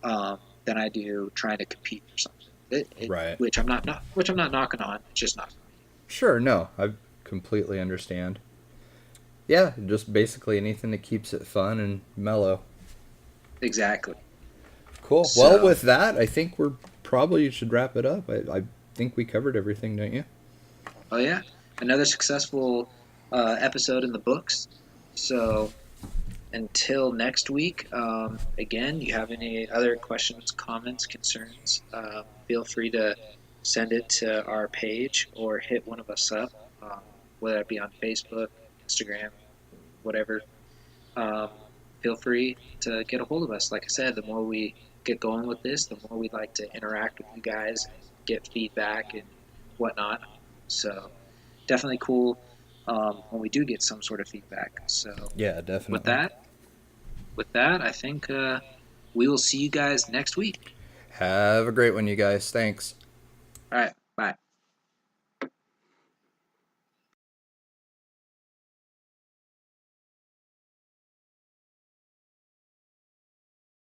A: than I do trying to compete for something.
B: Right.
A: Which I'm not knocking on. It's just not for me.
B: Sure, no, I completely understand. Yeah, just basically anything that keeps it fun and mellow.
A: Exactly.
B: Cool. Well,
A: So,
B: with that, I think we're probably should wrap it up. I think we covered everything, don't you?
A: oh yeah, another successful episode in the books. So until next week, again, you have any other questions, comments, concerns, feel free to send it to our page or hit one of us up, whether it be on Facebook, Instagram, whatever. Um, feel free to get a hold of us. Like I said, the more we get going with this, the more we'd like to interact with you guys and get feedback and whatnot. So definitely cool when we do get some sort of feedback. So
B: Yeah,
A: with
B: definitely.
A: that, I think we will see you guys next week.
B: Have a great one, you guys. Thanks.
A: All right.